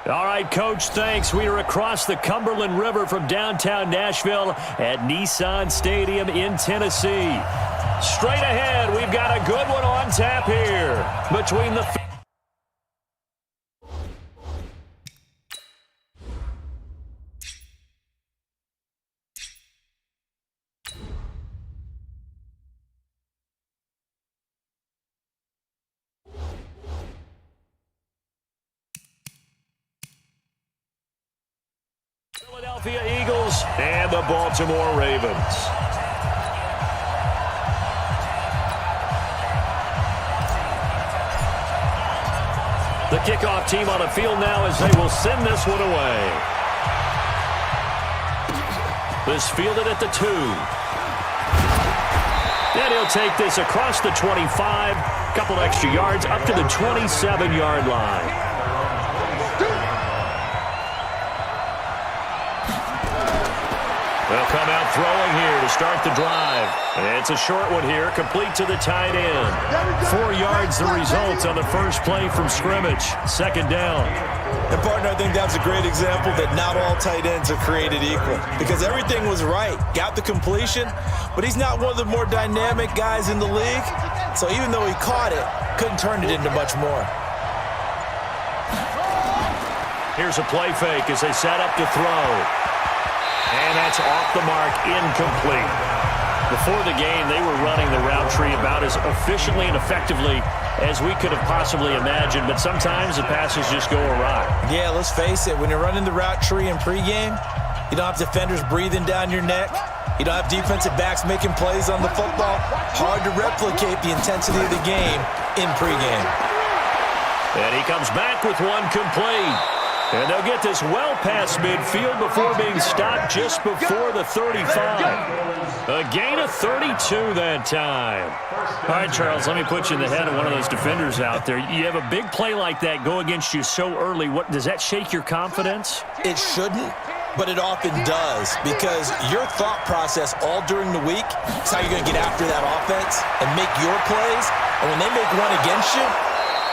All right, Coach, thanks. We are across the Cumberland River from downtown Nashville at Nissan Stadium in Tennessee. Straight ahead, we've got a good one on tap here between the... Philadelphia Eagles and the Baltimore Ravens. The kickoff team on the field now as they will send this one away. This fielded at the 2. And he'll take this across the 25, couple extra yards up to the 27-yard line. They'll come out throwing here to start the drive. And it's a short one here, complete to the tight end. 4 yards the result on the first play from scrimmage. Second down. And, partner, I think that's a great example that not all tight ends are created equal. Because everything was right. Got the completion, but he's not one of the more dynamic guys in the league. So even though he caught it, couldn't turn it into much more. Here's a play fake as they set up to throw. And that's off the mark, incomplete. Before the game, they were running the route tree about as efficiently and effectively as we could have possibly imagined, but sometimes the passes just go awry. Yeah, let's face it, when you're running the route tree in pregame, you don't have defenders breathing down your neck. You don't have defensive backs making plays on the football. Hard to replicate the intensity of the game in pregame. And he comes back with one complete. And they'll get this well past midfield before being stopped just before the 35. A gain of 32 that time. All right, Charles, let me put you in the head of one of those defenders out there. You have a big play like that go against you so early. What does that shake your confidence? It shouldn't, but it often does, because your thought process all during the week is how you're going to get after that offense and make your plays. And when they make one against you,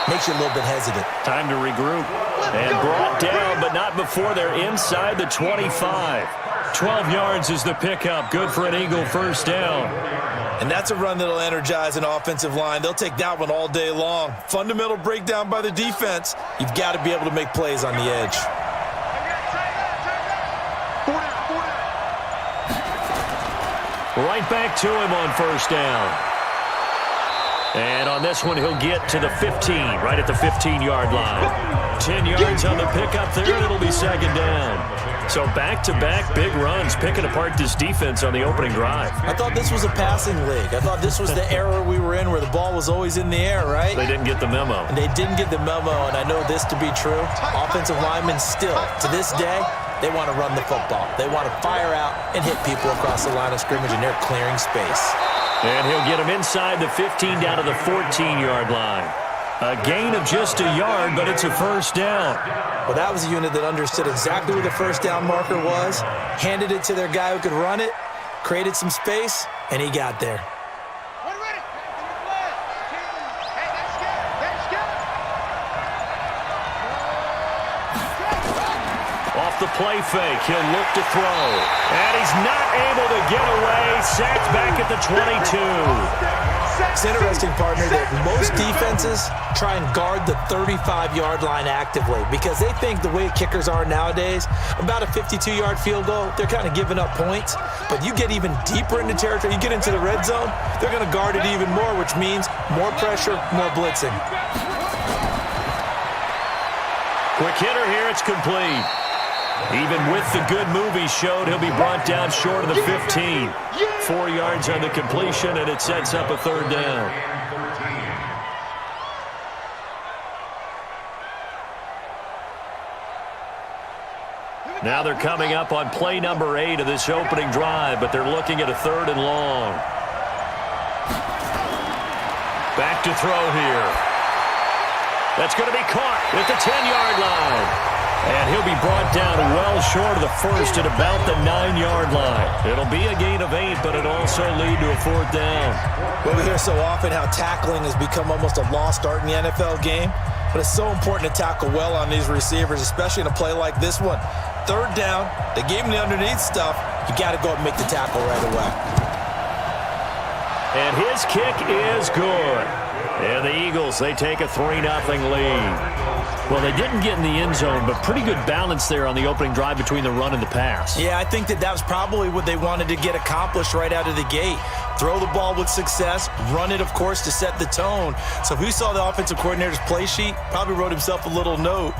makes you a little bit hesitant. Time to regroup. And brought down, but not before they're inside the 25. 12 yards is the pickup. Good for an Eagle first down. And that's a run that'll energize an offensive line. They'll take that one all day long. Fundamental breakdown by the defense. You've got to be able to make plays on the edge. Right back to him on first down. And on this one, he'll get to the 15, right at the 15-yard line. 10 yards on the pickup there, and it'll be second down. So back-to-back big runs, picking apart this defense on the opening drive. I thought this was a passing league. I thought this was the era we were in where the ball was always in the air, right? They didn't get the memo. And they didn't get the memo, and I know this to be true. Offensive linemen still, to this day, they want to run the football. They want to fire out and hit people across the line of scrimmage, and they're clearing space. And he'll get him inside the 15 down to the 14-yard line. A gain of just a yard, but it's a first down. Well, that was a unit that understood exactly where the first down marker was, handed it to their guy who could run it, created some space, and he got there. Off the play fake, he'll look to throw. And he's not able to get away. Sacked back at the 22. It's interesting, partner, that most defenses try and guard the 35-yard line actively because they think the way kickers are nowadays, about a 52-yard field goal, they're kind of giving up points. But you get even deeper into territory, you get into the red zone, they're going to guard it even more, which means more pressure, more blitzing. Quick hitter here, it's complete. Even with the good move he showed, he'll be brought down short of the 15. 4 yards on the completion, and it sets up a third down. Now they're coming up on play number 8 of this opening drive, but they're looking at a 3rd and long. Back to throw here. That's going to be caught at the 10-yard line. And he'll to be brought down well short of the first at about the 9-yard line. It'll be a gain of 8, but it'll also lead to a 4th down. Well, we hear so often how tackling has become almost a lost art in the NFL game, but it's so important to tackle well on these receivers, especially in a play like this one. 3rd down, they gave him the underneath stuff. You got to go and make the tackle right away. And his kick is good. And the Eagles, they take a 3-0 lead. Well, they didn't get in the end zone, but pretty good balance there on the opening drive between the run and the pass. Yeah, I think that was probably what they wanted to get accomplished right out of the gate. Throw the ball with success, run it, of course, to set the tone. So if we saw the offensive coordinator's play sheet, probably wrote himself a little note.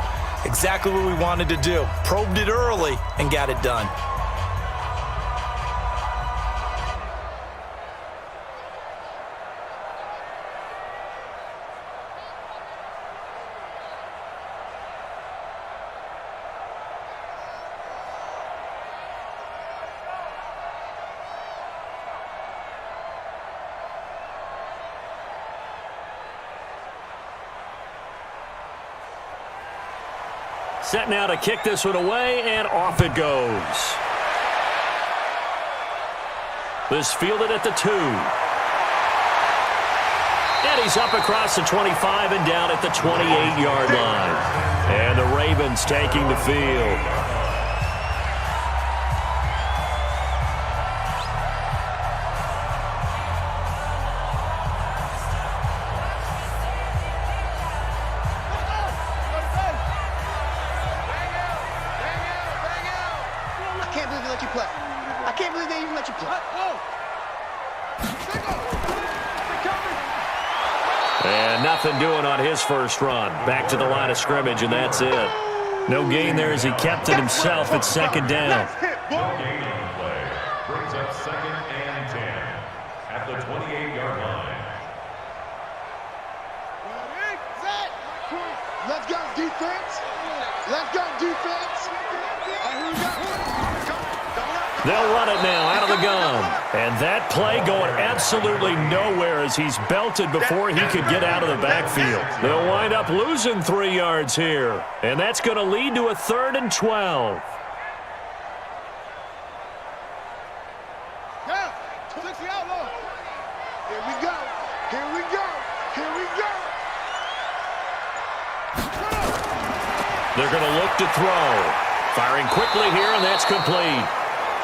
Exactly what we wanted to do. Probed it early and got it done. Set now to kick this one away, and off it goes. This fielded at the 2. And he's up across the 25 and down at the 28-yard line. And the Ravens taking the field. And nothing doing on his first run. Back to the line of scrimmage, and that's it. No gain there as he kept it himself at 2nd down. No gain on the play. Brings up 2nd and 10 at the 28-yard line. Let's go, defense. Let's go, defense. They'll run it now out of the gun. And that play going absolutely nowhere as he's belted before he could get out of the backfield. They'll wind up losing 3 yards here. And that's going to lead to a 3rd and 12. Yeah, 60 out low. Here we go. Here we go. Here we go. They're going to look to throw. Firing quickly here, and that's complete.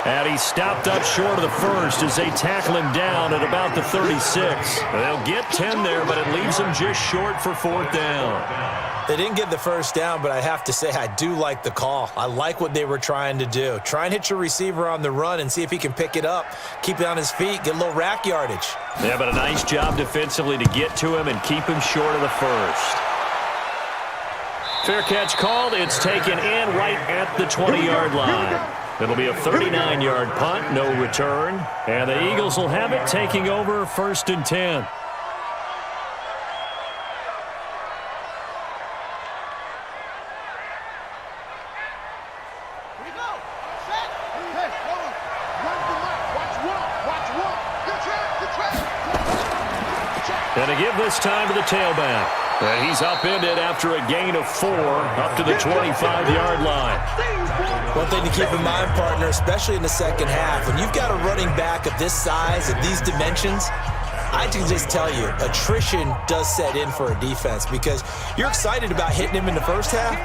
And he stopped up short of the first as they tackle him down at about the 36. They'll get 10 there, but it leaves them just short for 4th down. They didn't get the first down, but I have to say I do like the call. I like what they were trying to do. Try and hit your receiver on the run and see if he can pick it up, keep it on his feet, get a little rack yardage. Yeah, but a nice job defensively to get to him and keep him short of the first. Fair catch called. It's taken in right at the 20-yard line. It'll be a 39-yard punt, no return. And the Eagles will have it taking over 1st and 10. And to give this time to the tailback. And he's upended after a gain of 4 up to the 25-yard line. One thing to keep in mind, partner, especially in the second half, when you've got a running back of this size and these dimensions, I can just tell you, attrition does set in for a defense because you're excited about hitting him in the first half.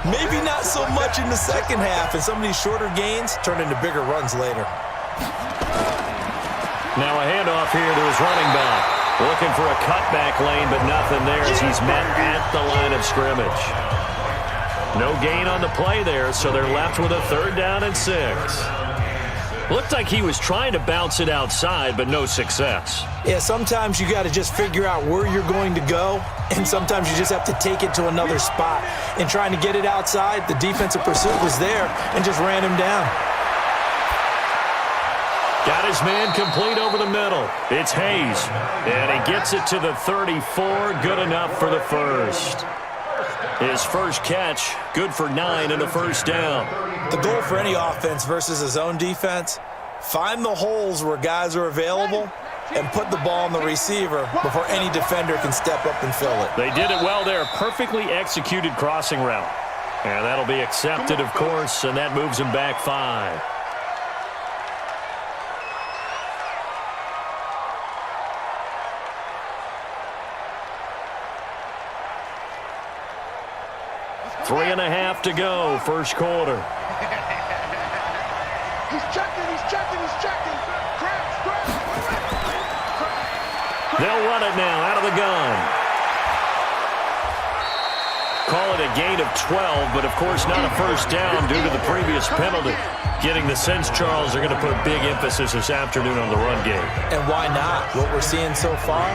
Maybe not so much in the second half, and some of these shorter gains turn into bigger runs later. Now a handoff here to his running back. Looking for a cutback lane, but nothing there as he's met at the line of scrimmage. No gain on the play there, so they're left with a 3rd down and 6. Looked like he was trying to bounce it outside, but no success. Yeah, sometimes you got to just figure out where you're going to go, and sometimes you just have to take it to another spot. And trying to get it outside, the defensive pursuit was there and just ran him down. Got his man complete over the middle. It's Hayes. And he gets it to the 34. Good enough for the first. His first catch, good for 9 and a 1st down. The goal for any offense versus a zone defense, find the holes where guys are available and put the ball on the receiver before any defender can step up and fill it. They did it well there. Perfectly executed crossing route. And that'll be accepted, of course, and that moves him back 5. Three and a half to go, first quarter. He's checking. They'll run it now out of the gun. Call it a gain of 12, but of course not a first down due to the previous penalty. Getting the sense, Charles, they're going to put big emphasis this afternoon on the run game. And why not? What we're seeing so far,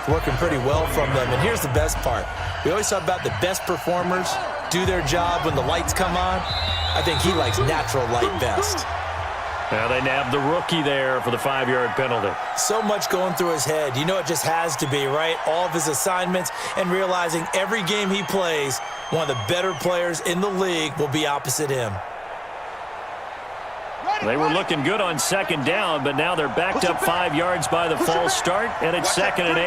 working pretty well from them. And here's the best part. We always talk about the best performers do their job when the lights come on. I think he likes natural light best. Now they nabbed the rookie there for the 5-yard penalty. So much going through his head. You know it just has to be, right? All of his assignments and realizing every game he plays, one of the better players in the league will be opposite him. They were looking good on second down, but now they're backed up 5 yards by the false start, and it's 2nd and 8.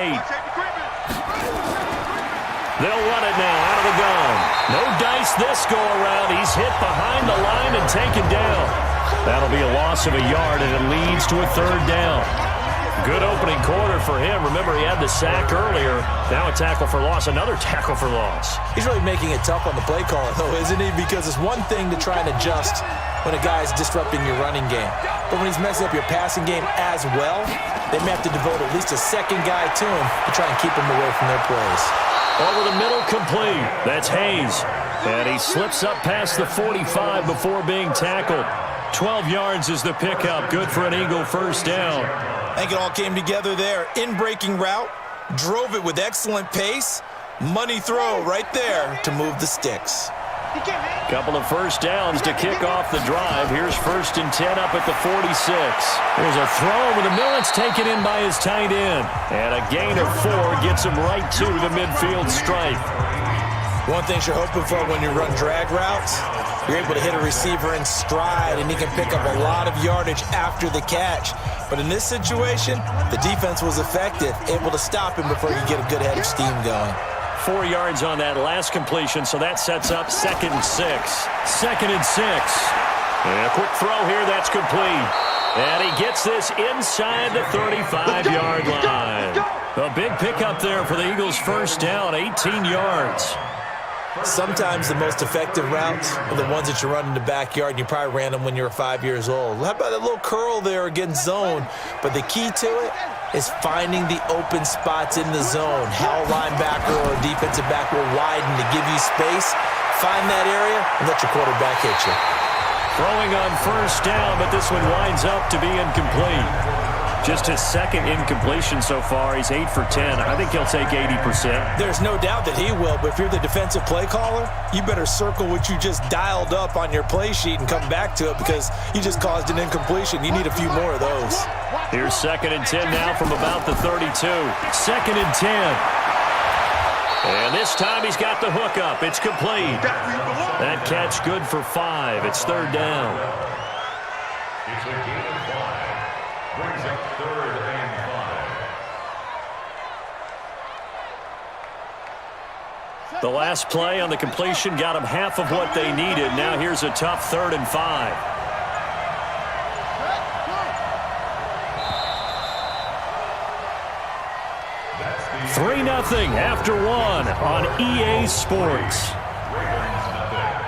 They'll run it now out of the gun. No dice this go around. He's hit behind the line and taken down. That'll be a loss of a yard, and it leads to a 3rd down. Good opening quarter for him. Remember, he had the sack earlier. Now a tackle for loss, another tackle for loss. He's really making it tough on the play caller, though, isn't he? Because it's one thing to try and adjust when a guy's disrupting your running game. But when he's messing up your passing game as well, they may have to devote at least a second guy to him to try and keep him away from their plays. Over the middle, complete. That's Hayes. And he slips up past the 45 before being tackled. 12 yards is the pickup. Good for an Eagle first down. I think it all came together there. In-breaking route, drove it with excellent pace. Money throw right there to move the sticks. Couple of first downs to kick off the drive. Here's 1st and 10 up at the 46. There's a throw over the middle. It's taken in by his tight end. And a gain of 4 gets him right to the midfield stripe. One thing you're hoping for when you run drag routes, you're able to hit a receiver in stride, and he can pick up a lot of yardage after the catch. But in this situation, the defense was effective, able to stop him before he could get a good head of steam going. 4 yards on that last completion, so that sets up 2nd and 6. 2nd and 6. And a quick throw here, that's complete. And he gets this inside the 35-yard line. A big pickup there for the Eagles' first down, 18 yards. Sometimes the most effective routes are the ones that you run in the backyard, and you probably ran them when you were 5 years old. How about that little curl there against zone? But the key to it is finding the open spots in the zone. How a linebacker or a defensive back will widen to give you space. Find that area and let your quarterback hit you. Throwing on first down, but this one winds up to be incomplete. Just his 2nd incompletion so far. He's 8 for 10. I think he'll take 80%. There's no doubt that he will, but if you're the defensive play caller, you better circle what you just dialed up on your play sheet and come back to it because you just caused an incompletion. You need a few more of those. Here's 2nd and 10 now from about the 32. 2nd and 10. And this time he's got the hook up. It's complete. That catch good for 5. It's 3rd down. It's a gain of 5. Brings up 3rd and 5. The last play on the completion got them half of what they needed. Now here's a tough 3rd and 5. That's the 3-0 after 1 on EA Sports. Ravens nothing.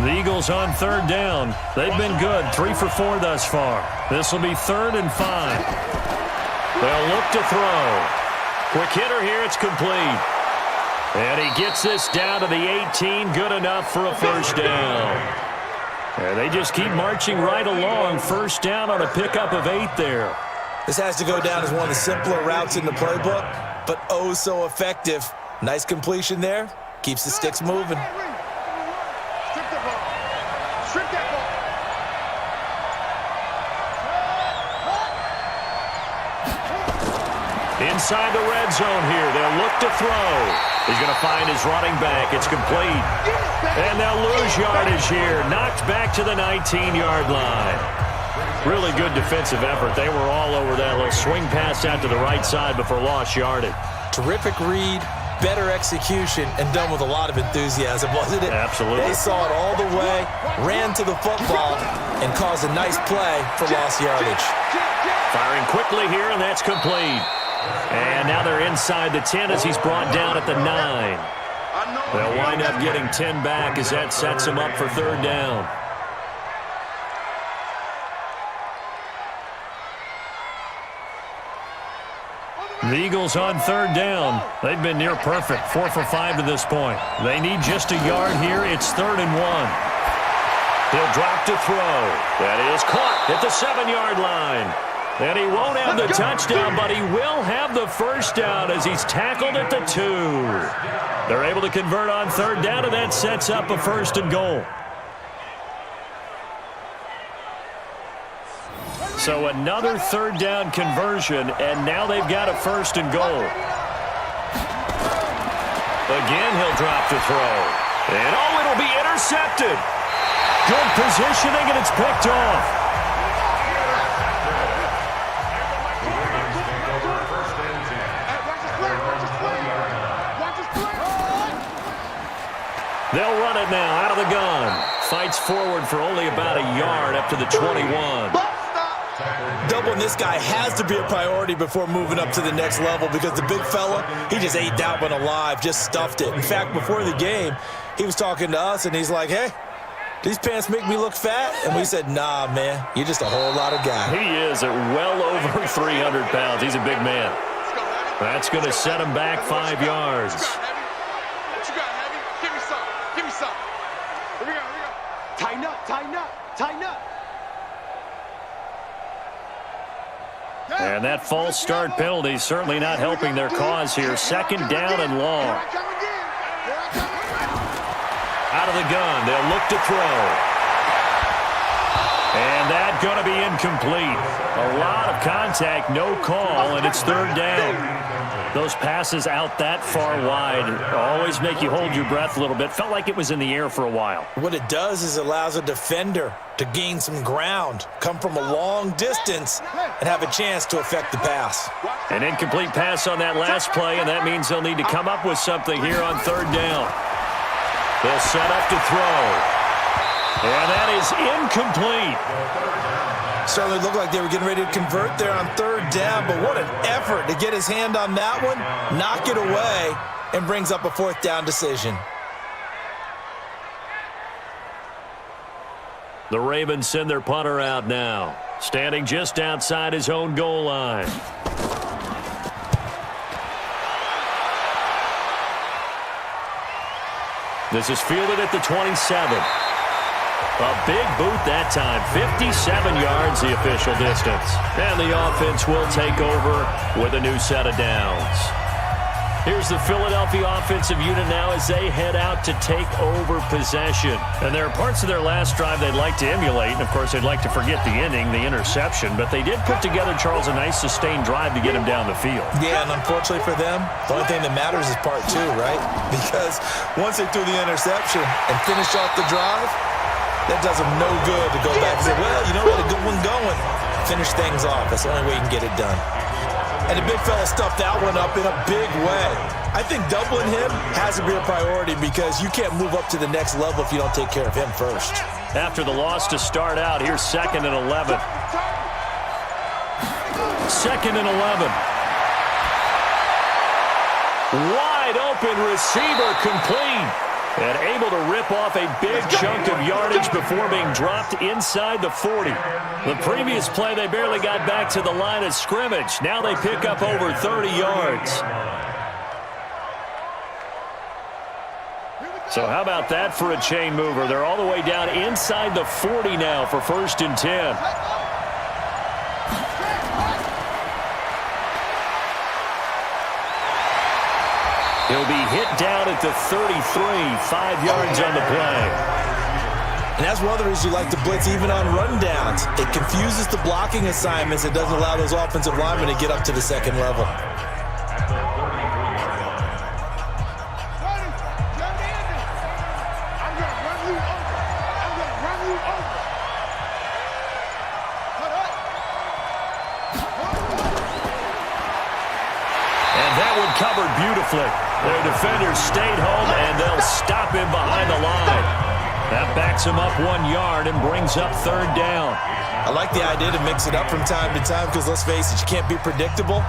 The Eagles on 3rd down. They've been good, 3 for 4 thus far. This will be 3rd and 5. They'll look to throw. Quick hitter here, it's complete. And he gets this down to the 18, good enough for a first down. And they just keep marching right along. First down on a pickup of 8 there. This has to go down as one of the simpler routes in the playbook, but oh so effective. Nice completion there. Keeps the sticks moving. Strip the ball. Strip that ball. Inside the red zone here. They'll look to throw. He's going to find his running back. It's complete. And they'll lose yardage here. Knocked back to the 19-yard line. Really good defensive effort. They were all over that little swing pass out to the right side before lost yardage. Terrific read, better execution, and done with a lot of enthusiasm, wasn't it? Absolutely. They saw it all the way, ran to the football, and caused a nice play for lost yardage. Firing quickly here, and that's complete. And now they're inside the 10 as he's brought down at the 9. They'll wind up getting 10 back as that sets him up for third down. The Eagles on third down. They've been near perfect, 4 for 5 to this point. They need just a yard here. It's 3rd and 1. He'll drop to throw. That is caught at the 7-yard line. And he won't have the touchdown, but he will have the first down as he's tackled at the 2. They're able to convert on third down, and that sets up a 1st and goal. So another third down conversion, and now they've got a 1st and goal. Again, he'll drop to throw. And, oh, it'll be intercepted. Good positioning, and it's picked off. They'll run it now out of the gun. Fights forward for only about a yard up to the 21. Doubling this guy has to be a priority before moving up to the next level because the big fella, he just ate that one alive, just stuffed it. In fact, before the game, he was talking to us, and he's like, hey, these pants make me look fat? And we said, nah, man, you're just a whole lot of guy. He is at well over 300 pounds. He's a big man. That's going to set him back 5 yards. Tighten up, tighten up, tighten up. And that false start penalty certainly not helping their cause here. 2nd down and long. Out of the gun, they'll look to throw. And that's going to be incomplete. A lot of contact, no call, and it's 3rd down. Those passes out that far wide always make you hold your breath a little bit. Felt like it was in the air for a while. What it does is it allows a defender to gain some ground, come from a long distance, and have a chance to affect the pass. An incomplete pass on that last play, and that means they'll need to come up with something here on 3rd down. They'll set up to throw. And that is incomplete. Certainly looked like they were getting ready to convert there on 3rd down, but what an effort to get his hand on that one, knock it away, and brings up a 4th down decision. The Ravens send their punter out now, standing just outside his own goal line. This is fielded at the 27. A big boot that time, 57 yards the official distance. And the offense will take over with a new set of downs. Here's the Philadelphia offensive unit now as they head out to take over possession. And there are parts of their last drive they'd like to emulate. And, of course, they'd like to forget the inning, the interception. But they did put together, Charles, a nice sustained drive to get him down the field. Yeah, and unfortunately for them, the only thing that matters is part 2, right? Because once they threw the interception and finished off the drive, that does them no good to go back and say, well, you know what, a good one going. Finish things off. That's the only way you can get it done. And the big fella stuffed that one up in a big way. I think doubling him has to be a priority because you can't move up to the next level if you don't take care of him first. After the loss to start out, here's 2nd and 11. 2nd and 11. Wide open receiver complete. And able to rip off a big chunk of yardage before being dropped inside the 40. The previous play, they barely got back to the line of scrimmage. Now they pick up over 30 yards. So how about that for a chain mover? They're all the way down inside the 40 now for 1st and 10. He'll be hit down at the 33, 5 yards on the play. And that's one of the reasons you like to blitz even on rundowns. It confuses the blocking assignments. It doesn't allow those offensive linemen to get up to the 2nd level. Covered flick. Their defenders stayed home, and they'll stop him behind the line. That backs him up 1 yard and brings up third down. I like the idea to mix it up from time to time because, let's face it, you can't be predictable.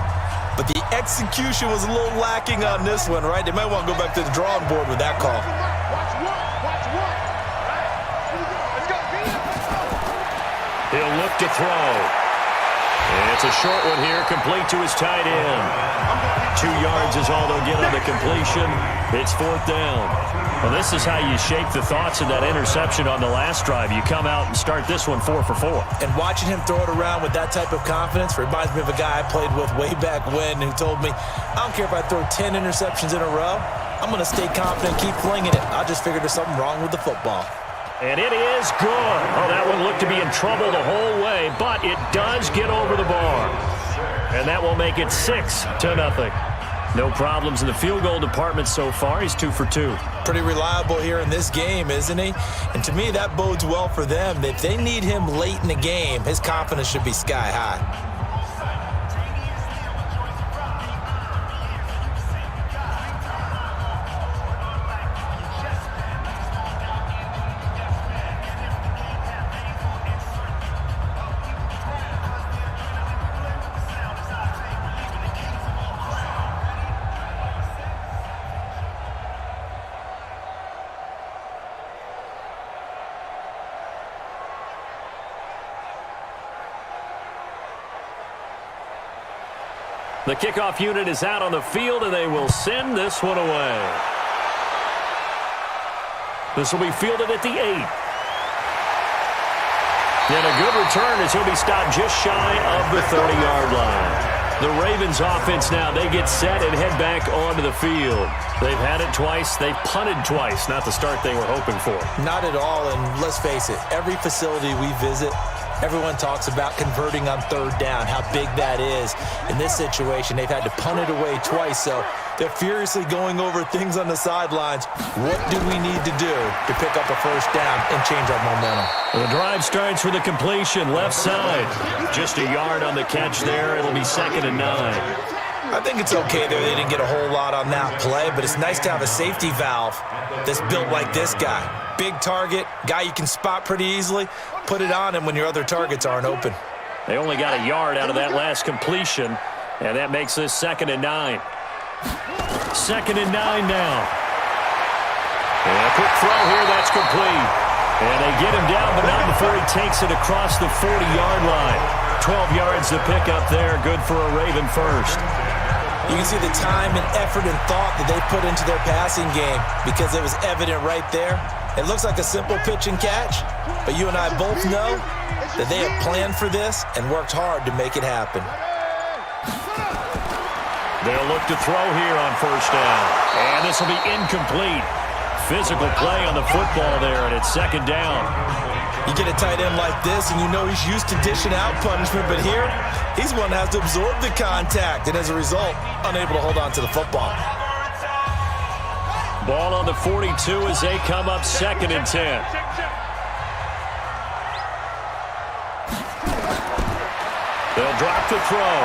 But the execution was a little lacking on this one, right? They might want to go back to the drawing board with that call. He'll look to throw. And it's a short one here, complete to his tight end. 2 yards is all they'll get on the completion. It's fourth down. Well, this is how you shape the thoughts of that interception on the last drive. You come out and start this one 4 for 4. And watching him throw it around with that type of confidence reminds me of a guy I played with way back when who told me, I don't care if I throw 10 interceptions in a row. I'm going to stay confident, keep flinging it. I just figured there's something wrong with the football. And it is good. Oh, that one looked to be in trouble the whole way, but it does get over the bar. And that will make it 6-0. No problems in the field goal department so far. He's 2 for 2. Pretty reliable here in this game, isn't he? And to me, that bodes well for them. If they need him late in the game, his confidence should be sky high. The kickoff unit is out on the field, and they will send this one away. This will be fielded at the 8. And a good return as he'll be stopped just shy of the 30-yard line. The Ravens offense now, they get set and head back onto the field. They've had it twice. They've punted twice. Not the start they were hoping for. Not at all, and let's face it, every facility we visit, everyone talks about converting on third down, how big that is. In this situation, they've had to punt it away twice, so they're furiously going over things on the sidelines. What do we need to do to pick up a first down and change our momentum? The drive starts with a completion, left side. Just a yard on the catch there. It'll be 2nd and 9. I think it's okay there. They didn't get a whole lot on that play, but it's nice to have a safety valve that's built like this guy. Big target, guy you can spot pretty easily. Put it on him when your other targets aren't open. They only got a yard out of that last completion, and that makes this 2nd and 9. 2nd and 9 now. And a quick throw here, that's complete. And they get him down, but not before he takes it across the 40-yard line. 12 yards to pick up there, good for a Raven first. You can see the time and effort and thought that they put into their passing game because it was evident right there. It looks like a simple pitch and catch, but you and I both know that they have planned for this and worked hard to make it happen. They'll look to throw here on first down. And this will be incomplete. Physical play on the football there, and it's 2nd down. You get a tight end like this, and you know he's used to dishing out punishment, but here, he's one that has to absorb the contact, and as a result, unable to hold on to the football. Ball on the 42 as they come up 2nd and 10. They'll drop the throw.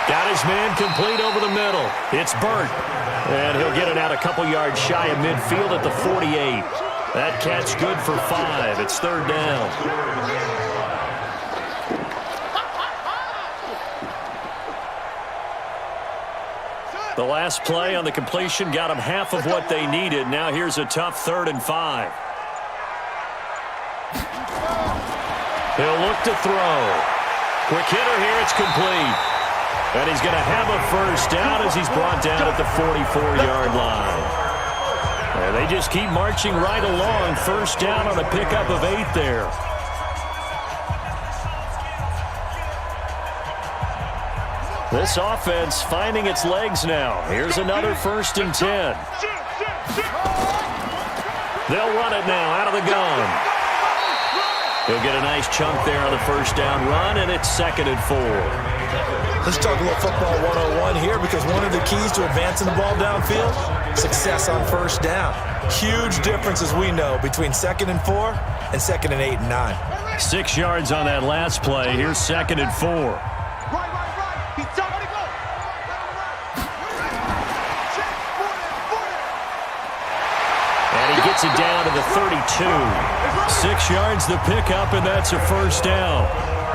Got his man complete over the middle. It's Burt. And he'll get it out a couple yards shy of midfield at the 48. That catch good for 5. It's 3rd down. The last play on the completion got them half of what they needed. Now here's a tough 3rd and 5. He'll look to throw. Quick hitter here, it's complete. And he's going to have a first down as he's brought down at the 44-yard line. And they just keep marching right along. First down on a pickup of 8 there. This offense finding its legs now. Here's another 1st and 10. They'll run it now out of the gun. He'll get a nice chunk there on the first down run, and it's 2nd and 4. Let's talk a little football 101 here because one of the keys to advancing the ball downfield, success on first down. Huge difference, as we know, between 2nd and 4 and 2nd and 8 and 9. 6 yards on that last play. Here's 2nd and 4. And he gets it down to the 32. 6 yards the pickup, and that's a first down.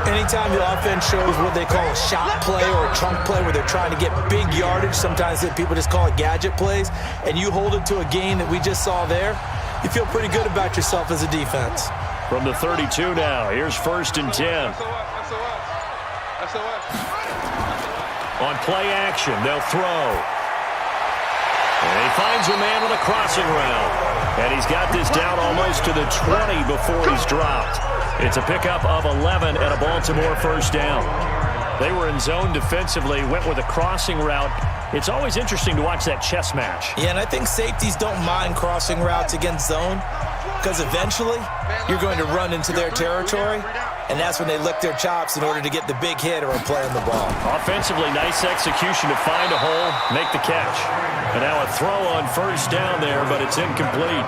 Anytime the offense shows what they call a shot play or a chunk play where they're trying to get big yardage, sometimes people just call it gadget plays, and you hold it to a gain that we just saw there, you feel pretty good about yourself as a defense. From the 32 now, here's 1st and 10. On play action, they'll throw. And he finds a man with a crossing route. And he's got this down almost to the 20 before he's dropped. It's a pickup of 11 and a Baltimore first down. They were in zone defensively, went with a crossing route. It's always interesting to watch that chess match. Yeah, and I think safeties don't mind crossing routes against zone because eventually you're going to run into their territory, and that's when they lick their chops in order to get the big hit or a play on the ball. Offensively, nice execution to find a hole, make the catch. And now a throw on first down there, but it's incomplete.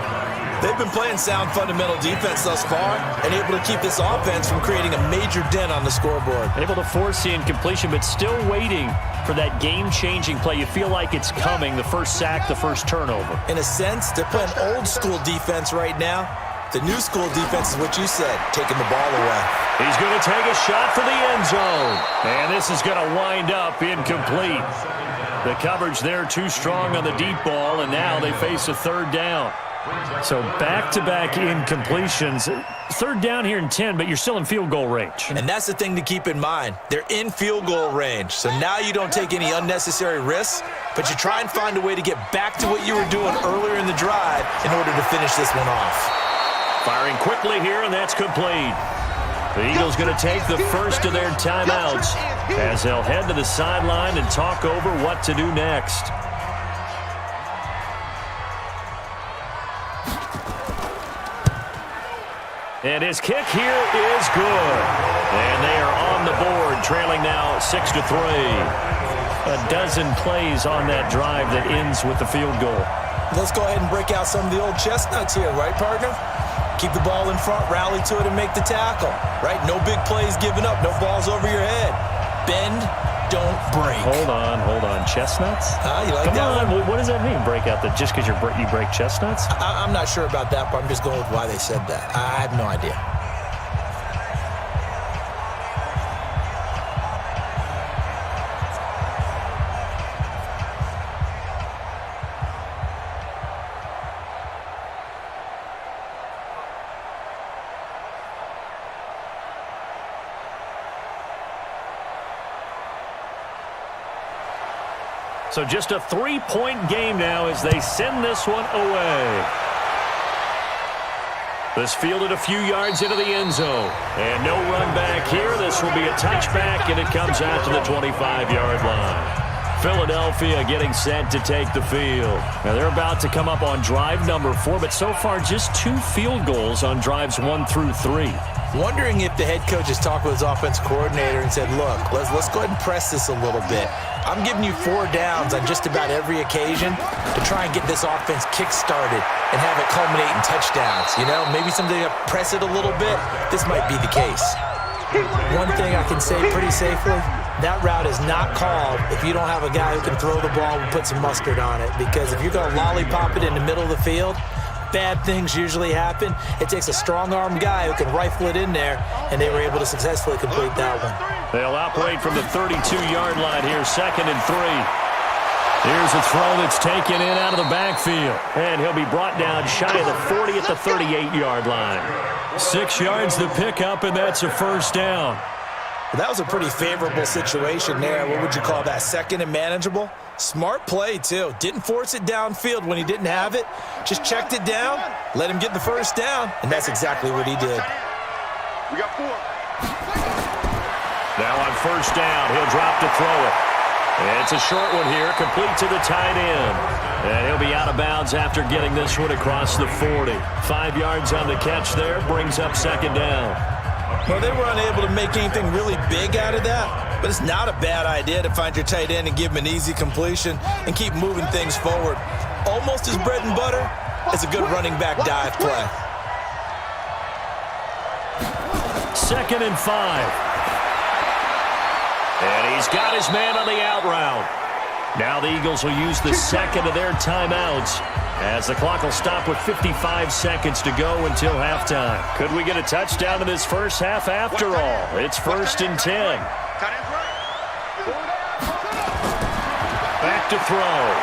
They've been playing sound fundamental defense thus far and able to keep this offense from creating a major dent on the scoreboard. Able to force the incompletion, but still waiting for that game-changing play. You feel like it's coming, the first sack, the first turnover. In a sense, they're playing old-school defense right now. The new school defense is what you said, taking the ball away. He's going to take a shot for the end zone. And this is going to wind up incomplete. The coverage there too strong on the deep ball, and now they face a third down. So back-to-back incompletions. Third down here in 10, but you're still in field goal range. And that's the thing to keep in mind. They're in field goal range. So now you don't take any unnecessary risks, but you try and find a way to get back to what you were doing earlier in the drive in order to finish this one off. Firing quickly here, and that's complete. The Eagles going to take the first of their timeouts as they'll head to the sideline and talk over what to do next. And his kick here is good. And they are on the board, trailing now 6-3. A dozen plays on that drive that ends with the field goal. Let's go ahead and break out some of the old chestnuts here, right, partner? Keep the ball in front, rally to it, and make the tackle, right? No big plays given up, no balls over your head. Bend, don't break. Hold on. Chestnuts? You like that Come on, one? what does that mean, break out? Just because you break chestnuts? I'm not sure about that, but I'm just going with why they said that. I have no idea. So just a 3-point game now as they send this one away. This fielded a few yards into the end zone. And no run back here. This will be a touchback, and it comes out to the 25-yard line. Philadelphia getting set to take the field. Now they're about to come up on drive number 4, but so far just 2 field goals on drives 1 through 3. Wondering if the head coach has talked with his offense coordinator and said, look, let's go ahead and press this a little bit. I'm giving you 4 downs on just about every occasion to try and get this offense kick-started and have it culminate in touchdowns. You know, maybe somebody to press it a little bit. This might be the case. One thing I can say pretty safely, that route is not called if you don't have a guy who can throw the ball and put some mustard on it. Because if you're going to lollipop it in the middle of the field, bad things usually happen. It takes a strong-armed guy who can rifle it in there, and they were able to successfully complete that one. They'll operate from the 32-yard line here, 2nd and 3. Here's a throw that's taken in out of the backfield. And he'll be brought down shy of the 40 at the 38-yard line. 6 yards the pickup, and that's a first down. That was a pretty favorable situation there. What would you call that? 2nd and manageable? Smart play, too. Didn't force it downfield when he didn't have it. Just checked it down, let him get the first down, and that's exactly what he did. We got 4. Now on first down, he'll drop to throw it. And it's a short one here, complete to the tight end. And he'll be out of bounds after getting this one across the 40. 5 yards on the catch there, brings up 2nd down. Well, they were unable to make anything really big out of that, but it's not a bad idea to find your tight end and give him an easy completion and keep moving things forward. Almost as bread and butter as a good running back dive play. 2nd and 5. And he's got his man on the out route. Now the Eagles will use the second of their timeouts as the clock will stop with 55 seconds to go until halftime. Could we get a touchdown in this first half after all? It's 1st and 10. Back to throw.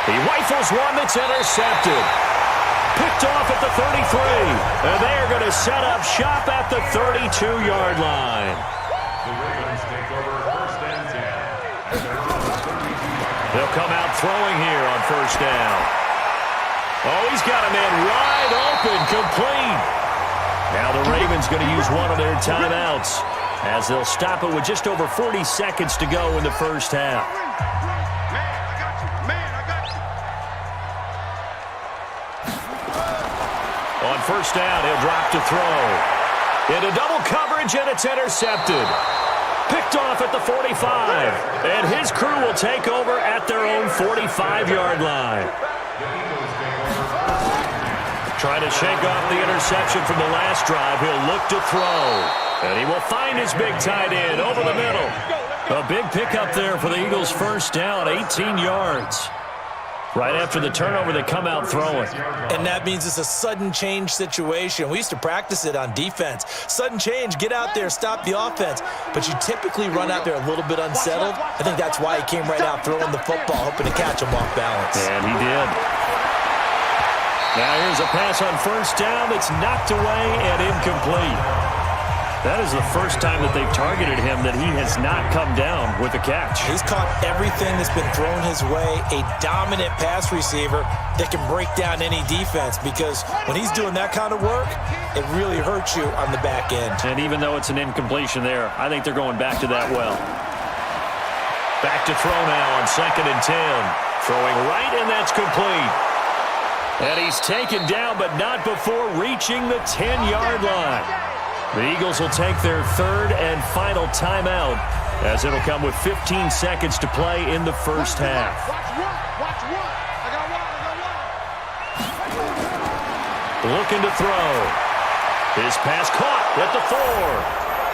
He rifles one that's intercepted. Picked off at the 33. And they are going to set up shop at the 32-yard line. The Ravens take over 1st and 10. They'll come out throwing here on 1st down. Oh, he's got a man wide open, complete. Now the Ravens going to use one of their timeouts as they'll stop it with just over 40 seconds to go in the first half. On 1st down, he'll drop to throw. Into double coverage, and it's intercepted. Picked off at the 45. And his crew will take over at their own 45-yard line. Trying to shake off the interception from the last drive. He'll look to throw. And he will find his big tight end over the middle. A big pickup there for the Eagles' 1st down, 18 yards. Right after the turnover, they come out throwing. And that means it's a sudden change situation. We used to practice it on defense. Sudden change, get out there, stop the offense. But you typically run out there a little bit unsettled. I think that's why he came right out throwing the football, hoping to catch him off balance. And he did. Now here's a pass on 1st down that's knocked away and incomplete. That is the first time that they've targeted him that he has not come down with a catch. He's caught everything that's been thrown his way. A dominant pass receiver that can break down any defense, because when he's doing that kind of work, it really hurts you on the back end. And even though it's an incompletion there, I think they're going back to that well. Back to throw now on 2nd and 10. Throwing right, and that's complete. And he's taken down, but not before reaching the 10-yard line. The Eagles will take their 3rd and final timeout, as it'll come with 15 seconds to play in the first half. Watch one. I got one. Looking to throw. His pass caught at the 4.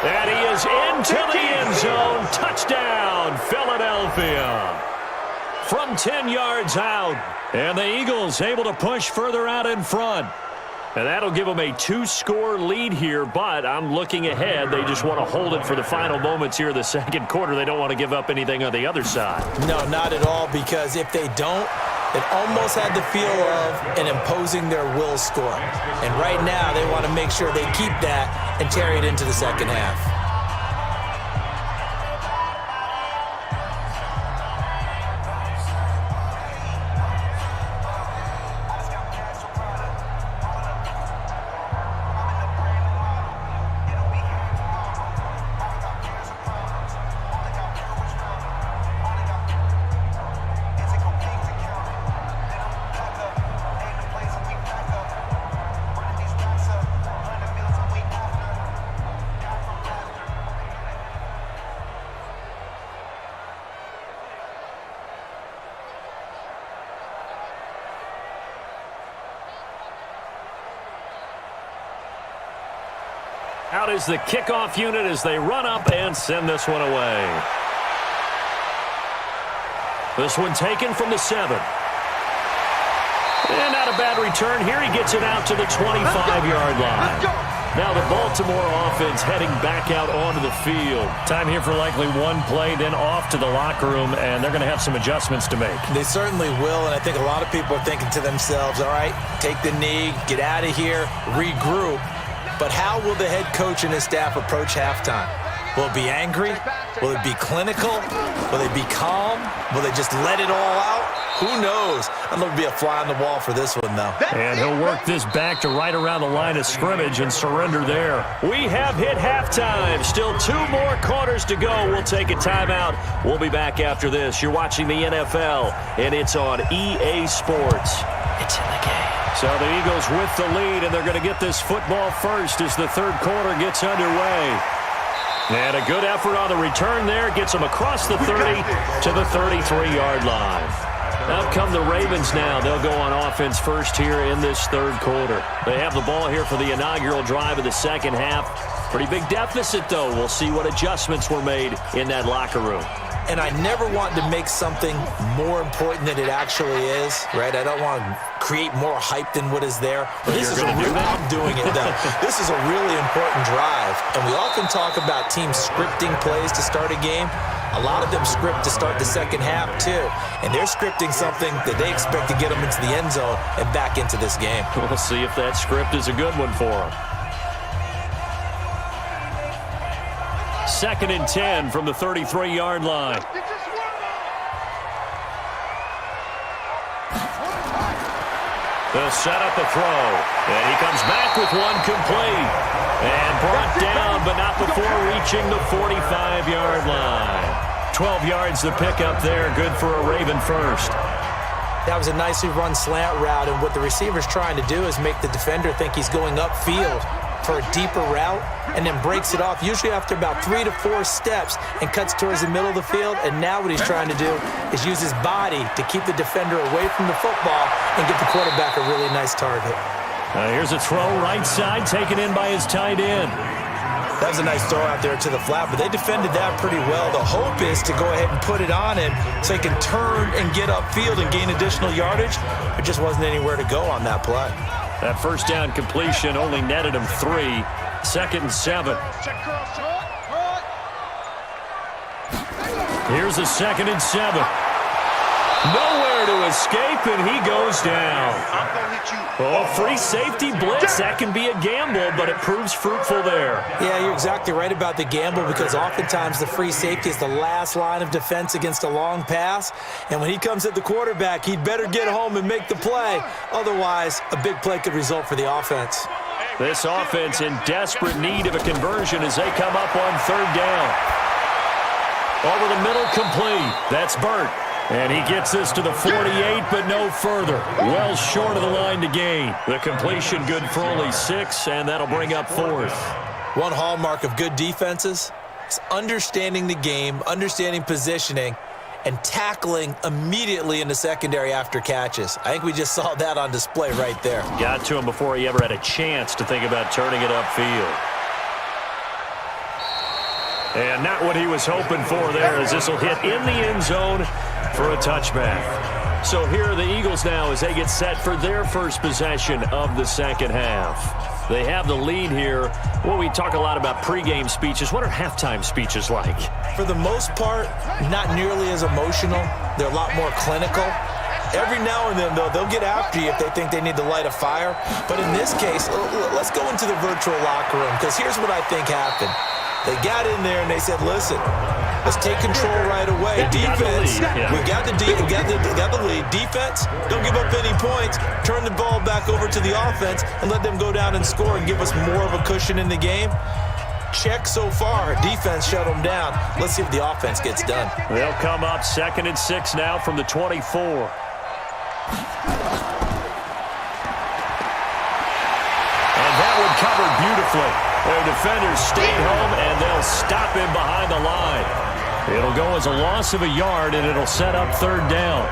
And he is into the end zone. Touchdown, Philadelphia. From 10 yards out. And the Eagles able to push further out in front. And that'll give them a 2-score lead here, but I'm looking ahead. They just want to hold it for the final moments here in the 2nd quarter. They don't want to give up anything on the other side. No, not at all, because if they don't, it almost had the feel of an imposing their will score. And right now, they want to make sure they keep that and carry it into the 2nd half. Out is the kickoff unit as they run up and send this one away. This one taken from the 7. And not a bad return here. He gets it out to the 25-yard line. Now the Baltimore offense heading back out onto the field. Time here for likely one play, then off to the locker room, and they're going to have some adjustments to make. They certainly will, and I think a lot of people are thinking to themselves, all right, take the knee, get out of here, regroup. But how will the head coach and his staff approach halftime? Will it be angry? Will it be clinical? Will they be calm? Will they just let it all out? Who knows? I'm going to be a fly on the wall for this one, though. And he'll work this back to right around the line of scrimmage and surrender there. We have hit halftime. Still 2 more quarters to go. We'll take a timeout. We'll be back after this. You're watching the NFL, and it's on EA Sports. It's in the game. So the Eagles with the lead, and they're going to get this football first as the 3rd quarter gets underway. And a good effort on the return there. Gets them across the 30 to the 33-yard line. Out come the Ravens now. They'll go on offense first here in this 3rd quarter. They have the ball here for the inaugural drive of the 2nd half. Pretty big deficit, though. We'll see what adjustments were made in that locker room. and I never want to make something more important than it actually is, right? I don't want to create more hype than what is there. But this is I'm doing it, though. This is a really important drive, and we often talk about teams scripting plays to start a game. A lot of them script to start the second half, too, and they're scripting something that they expect to get them into the end zone and back into this game. We'll see if that script is a good one for them. 2nd and 10 from the 33-yard line. They'll set up a throw, and he comes back with one complete. And brought down, but not before reaching the 45-yard line. 12 yards to pick up there, good for a Raven first. That was a nicely run slant route, and what the receiver's trying to do is make the defender think he's going upfield for a deeper route, and then breaks it off, usually after about 3 to 4 steps, and cuts towards the middle of the field. And now what he's trying to do is use his body to keep the defender away from the football and get the quarterback a really nice target. Here's a throw right side, taken in by his tight end. That was a nice throw out there to the flat, but they defended that pretty well. The hope is to go ahead and put it on him so he can turn and get upfield and gain additional yardage. There just wasn't anywhere to go on that play. That first down completion only netted him 3. 2nd and 7. Here's a 2nd and 7. Nowhere to escape, and he goes down. Oh, free safety blitz. That can be a gamble, but it proves fruitful there. Yeah, you're exactly right about the gamble, because oftentimes the free safety is the last line of defense against a long pass. And when he comes at the quarterback, he'd better get home and make the play. Otherwise, a big play could result for the offense. This offense in desperate need of a conversion as they come up on 3rd down. Over the middle, complete. That's Burt. And he gets this to the 48, but no further. Well short of the line to gain. The completion good for only 6, and that'll bring up 4th. One hallmark of good defenses is understanding the game, understanding positioning, and tackling immediately in the secondary after catches. I think we just saw that on display right there. Got to him before he ever had a chance to think about turning it upfield. And not what he was hoping for there, as this will hit in the end zone for a touchback. So here are the Eagles now as they get set for their first possession of the second half. They have the lead here. Well, we talk a lot about pregame speeches. What are halftime speeches like? For the most part, not nearly as emotional. They're a lot more clinical. Every now and then, though, they'll get after you if they think they need to light a fire. But in this case, let's go into the virtual locker room, because here's what I think happened. They got in there and they said, listen, let's take control right away. Defense, we got the lead. Defense, don't give up any points. Turn the ball back over to the offense and let them go down and score and give us more of a cushion in the game. Check so far. Defense shut them down. Let's see if the offense gets done. They'll come up 2nd and 6 now from the 24. And that one covered beautifully. Their defenders stayed home, and they'll stop him behind the line. It'll go as a loss of a yard, and it'll set up 3rd down.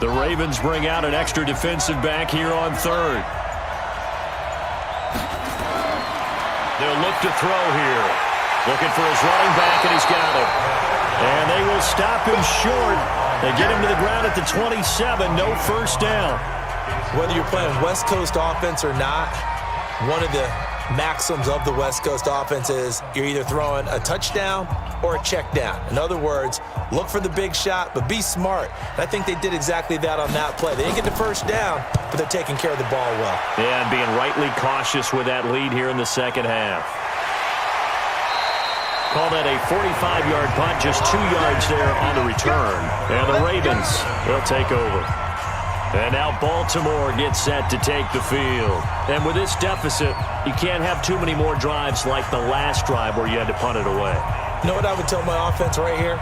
The Ravens bring out an extra defensive back here on 3rd. They'll look to throw here. Looking for his running back, and he's got him. And they will stop him short. They get him to the ground at the 27, no first down. Whether you're playing West Coast offense or not, one of the maxims of the West Coast offense is you're either throwing a touchdown or a check down. In other words, look for the big shot, but be smart. And I think they did exactly that on that play. They didn't get the first down, but they're taking care of the ball well. Yeah, and being rightly cautious with that lead here in the second half. Call that a 45-yard punt, just 2 yards there on the return. And the Ravens, they'll take over. And now Baltimore gets set to take the field. And with this deficit, you can't have too many more drives like the last drive where you had to punt it away. You know what I would tell my offense right here?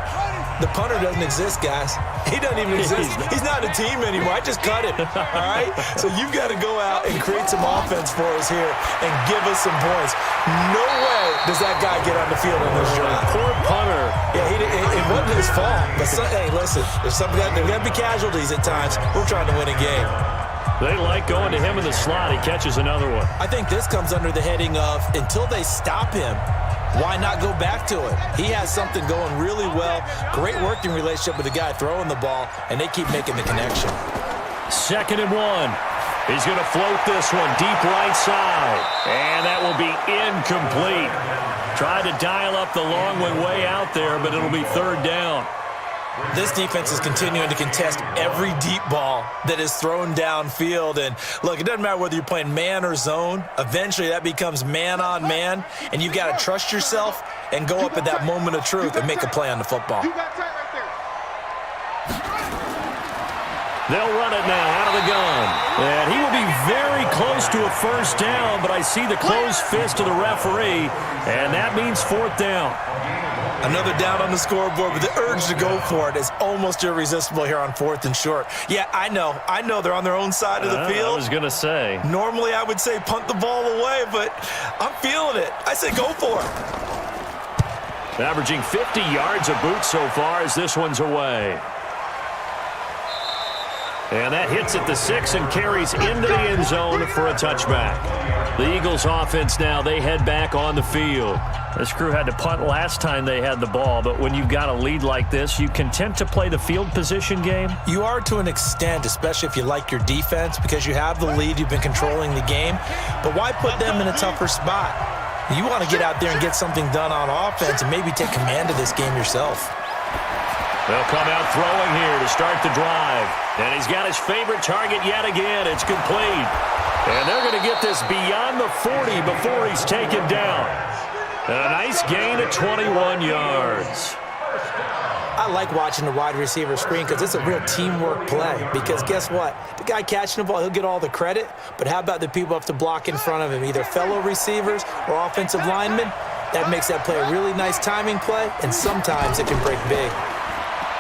The punter doesn't exist, guys. He doesn't even exist. He's not a team anymore. I just cut him, all right? So you've got to go out and create some offense for us here and give us some points. No way does that guy get on the field on this drive. Poor punter. Yeah, it wasn't his fault. But, hey, listen, there's got to be casualties at times. We're trying to win a game. They like going to him in the slot. He catches another one. I think this comes under the heading of until they stop him, why not go back to it? He has something going really well. Great working relationship with the guy throwing the ball, and they keep making the connection. 2nd and 1. He's going to float this one deep right side. And that will be incomplete. Tried to dial up the long one way out there, but it'll be 3rd down. This defense is continuing to contest every deep ball that is thrown downfield. And, look, it doesn't matter whether you're playing man or zone. Eventually, that becomes man on man, and you've got to trust yourself and go up at that moment of truth and make a play on the football. They'll run it now out of the gun. And he will be very close to a 1st down, but I see the closed fist of the referee, and that means 4th down. Another down on the scoreboard, but the urge to go for it is almost irresistible here on 4th and short. Yeah, I know they're on their own side of the field. I was going to say. Normally I would say punt the ball away, but I'm feeling it. I say go for it. Averaging 50 yards a boot so far as this one's away. And that hits at the 6 and carries into the end zone for a touchback. The Eagles offense now, they head back on the field. This crew had to punt last time they had the ball, but when you've got a lead like this, you content to play the field position game? You are to an extent, especially if you like your defense, because you have the lead, you've been controlling the game. But why put them in a tougher spot? You want to get out there and get something done on offense and maybe take command of this game yourself. They'll come out throwing here to start the drive. And he's got his favorite target yet again. It's complete. And they're going to get this beyond the 40 before he's taken down. And a nice gain of 21 yards. I like watching the wide receiver screen because it's a real teamwork play. Because guess what? The guy catching the ball, he'll get all the credit. But how about the people who have to block in front of him, either fellow receivers or offensive linemen? That makes that play a really nice timing play, and sometimes it can break big.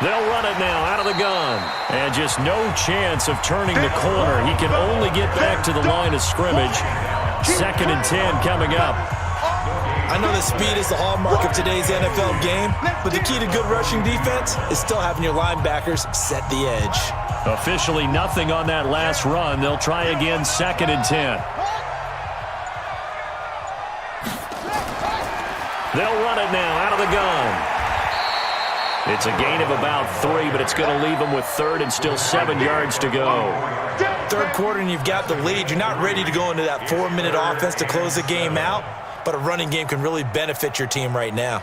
They'll run it now out of the gun. And just no chance of turning the corner. He can only get back to the line of scrimmage. 2nd and 10 coming up. I know that speed is the hallmark of today's NFL game, but the key to good rushing defense is still having your linebackers set the edge. Officially nothing on that last run. They'll try again 2nd and 10. They'll run it now out of the gun. It's a gain of about 3, but it's going to leave them with 3rd and still 7 yards to go. 3rd quarter and you've got the lead. You're not ready to go into that 4-minute offense to close the game out, but a running game can really benefit your team right now.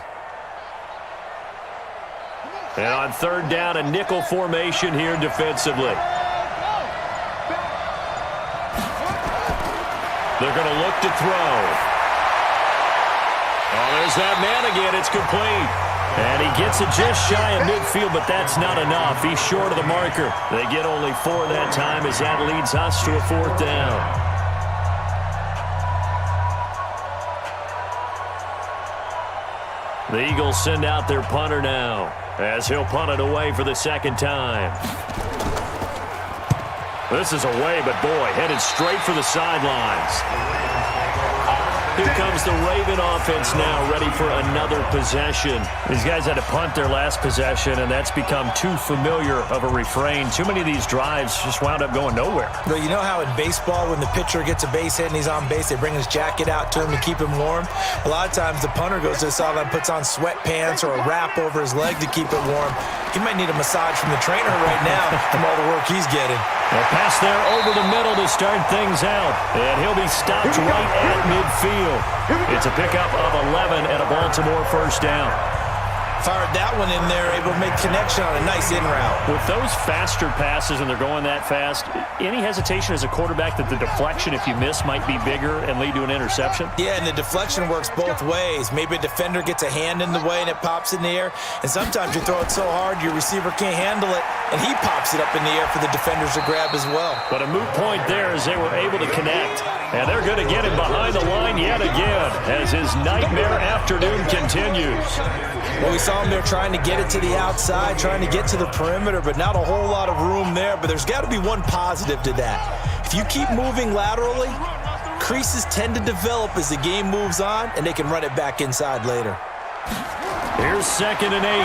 And on 3rd down, a nickel formation here defensively. They're going to look to throw. Oh, there's that man again. It's complete. And he gets it just shy of midfield, but that's not enough. He's short of the marker. They get only 4 that time as that leads us to a 4th down. The Eagles send out their punter now as he'll punt it away for the 2nd time. This is away, but boy, headed straight for the sidelines. Here comes the Raven offense now, ready for another possession. These guys had to punt their last possession, and that's become too familiar of a refrain. Too many of these drives just wound up going nowhere. Well, you know how in baseball, when the pitcher gets a base hit and he's on base, they bring his jacket out to him to keep him warm? A lot of times the punter goes to the sideline, puts on sweatpants or a wrap over his leg to keep it warm. He might need a massage from the trainer right now from all the work he's getting. A pass there over the middle to start things out. And he'll be stopped right at midfield. It's a pickup of 11 and a Baltimore 1st down. Fired that one in there, able to make connection on a nice in route. With those faster passes and they're going that fast, any hesitation as a quarterback that the deflection, if you miss, might be bigger and lead to an interception? Yeah, and the deflection works both ways. Maybe a defender gets a hand in the way and it pops in the air. And sometimes you throw it so hard your receiver can't handle it, and he pops it up in the air for the defenders to grab as well. But a moot point there as they were able to connect. And they're going to get him behind the line yet again as his nightmare afternoon continues. Well, we saw him there trying to get it to the outside, trying to get to the perimeter, but not a whole lot of room there. But there's got to be one positive to that. If you keep moving laterally, creases tend to develop as the game moves on, and they can run it back inside later. Here's 2nd and 8.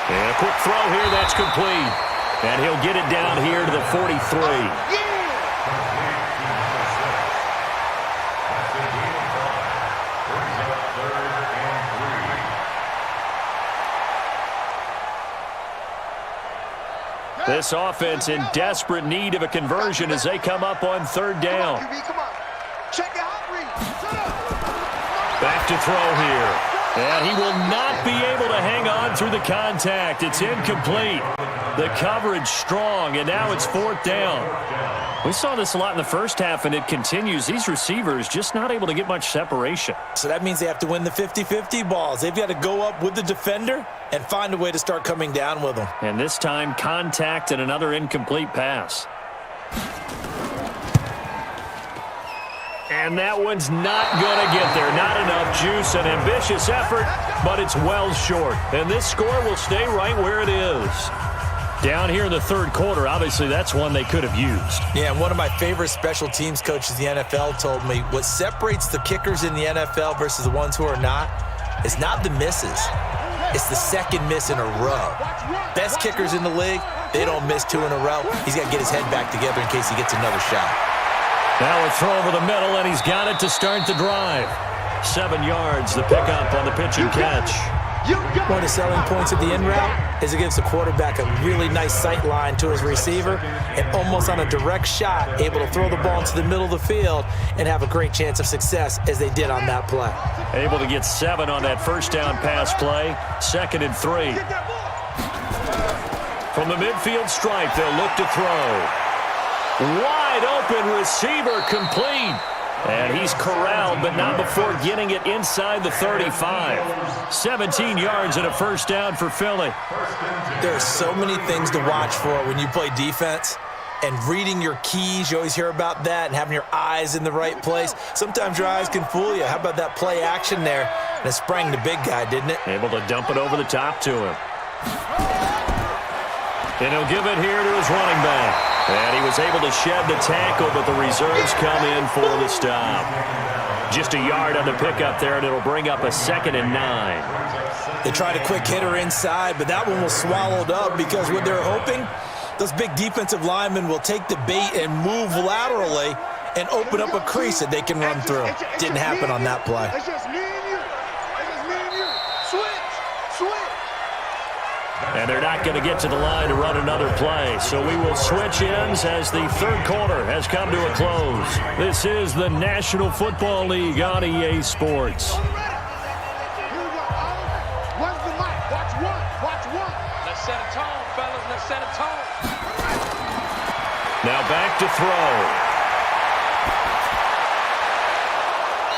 And a quick throw here, that's complete. And he'll get it down here to the 43. This offense in desperate need of a conversion as they come up on third down. Back to throw here. And he will not be able to hang on through the contact. It's incomplete. The coverage strong, and now it's fourth down. We saw this a lot in the first half, and it continues. These receivers just not able to get much separation. So that means they have to win the 50-50 balls. They've got to go up with the defender and find a way to start coming down with them. And this time, contact and another incomplete pass. And that one's not going to get there. Not enough juice. An ambitious effort, but it's well short. And this score will stay right where it is. Down here in the third quarter, obviously that's one they could have used. Yeah, and one of my favorite special teams coaches in the NFL told me what separates the kickers in the NFL versus the ones who are not is not the misses. It's the second miss in a row. Best kickers in the league, they don't miss two in a row. He's got to get his head back together in case he gets another shot. Now a throw over the middle, and he's got it to start the drive. 7 yards, the pickup on the pitch and catch. One of the selling points of the in route is it gives the quarterback a really nice sight line to his receiver and almost on a direct shot able to throw the ball into the middle of the field and have a great chance of success as they did on that play. Able to get 7 on that first down pass play. 2nd and 3. From the midfield stripe, they'll look to throw. Wide open receiver complete. And he's corralled, but not before getting it inside the 35. 17 yards and a first down for Philly. There are so many things to watch for when you play defense. And reading your keys, you always hear about that, and having your eyes in the right place. Sometimes your eyes can fool you. How about that play action there? And it sprang the big guy, didn't it? Able to dump it over the top to him. And he'll give it here to his running back. And he was able to shed the tackle, but the reserves come in for the stop. Just a yard on the pickup there, and it'll bring up a 2nd and 9. They tried a quick hitter inside, but that one was swallowed up because what they're hoping, those big defensive linemen will take the bait and move laterally and open up a crease that they can run through. Didn't happen on that play. It's just me and you. It's just me and you. Switch. And they're not going to get to the line to run another play. So we will switch ends as the third quarter has come to a close. This is the National Football League on EA Sports. Here we go. Where's the mic? Watch one. Let's set a tone, fellas. Let's set a tone. Now back to throw.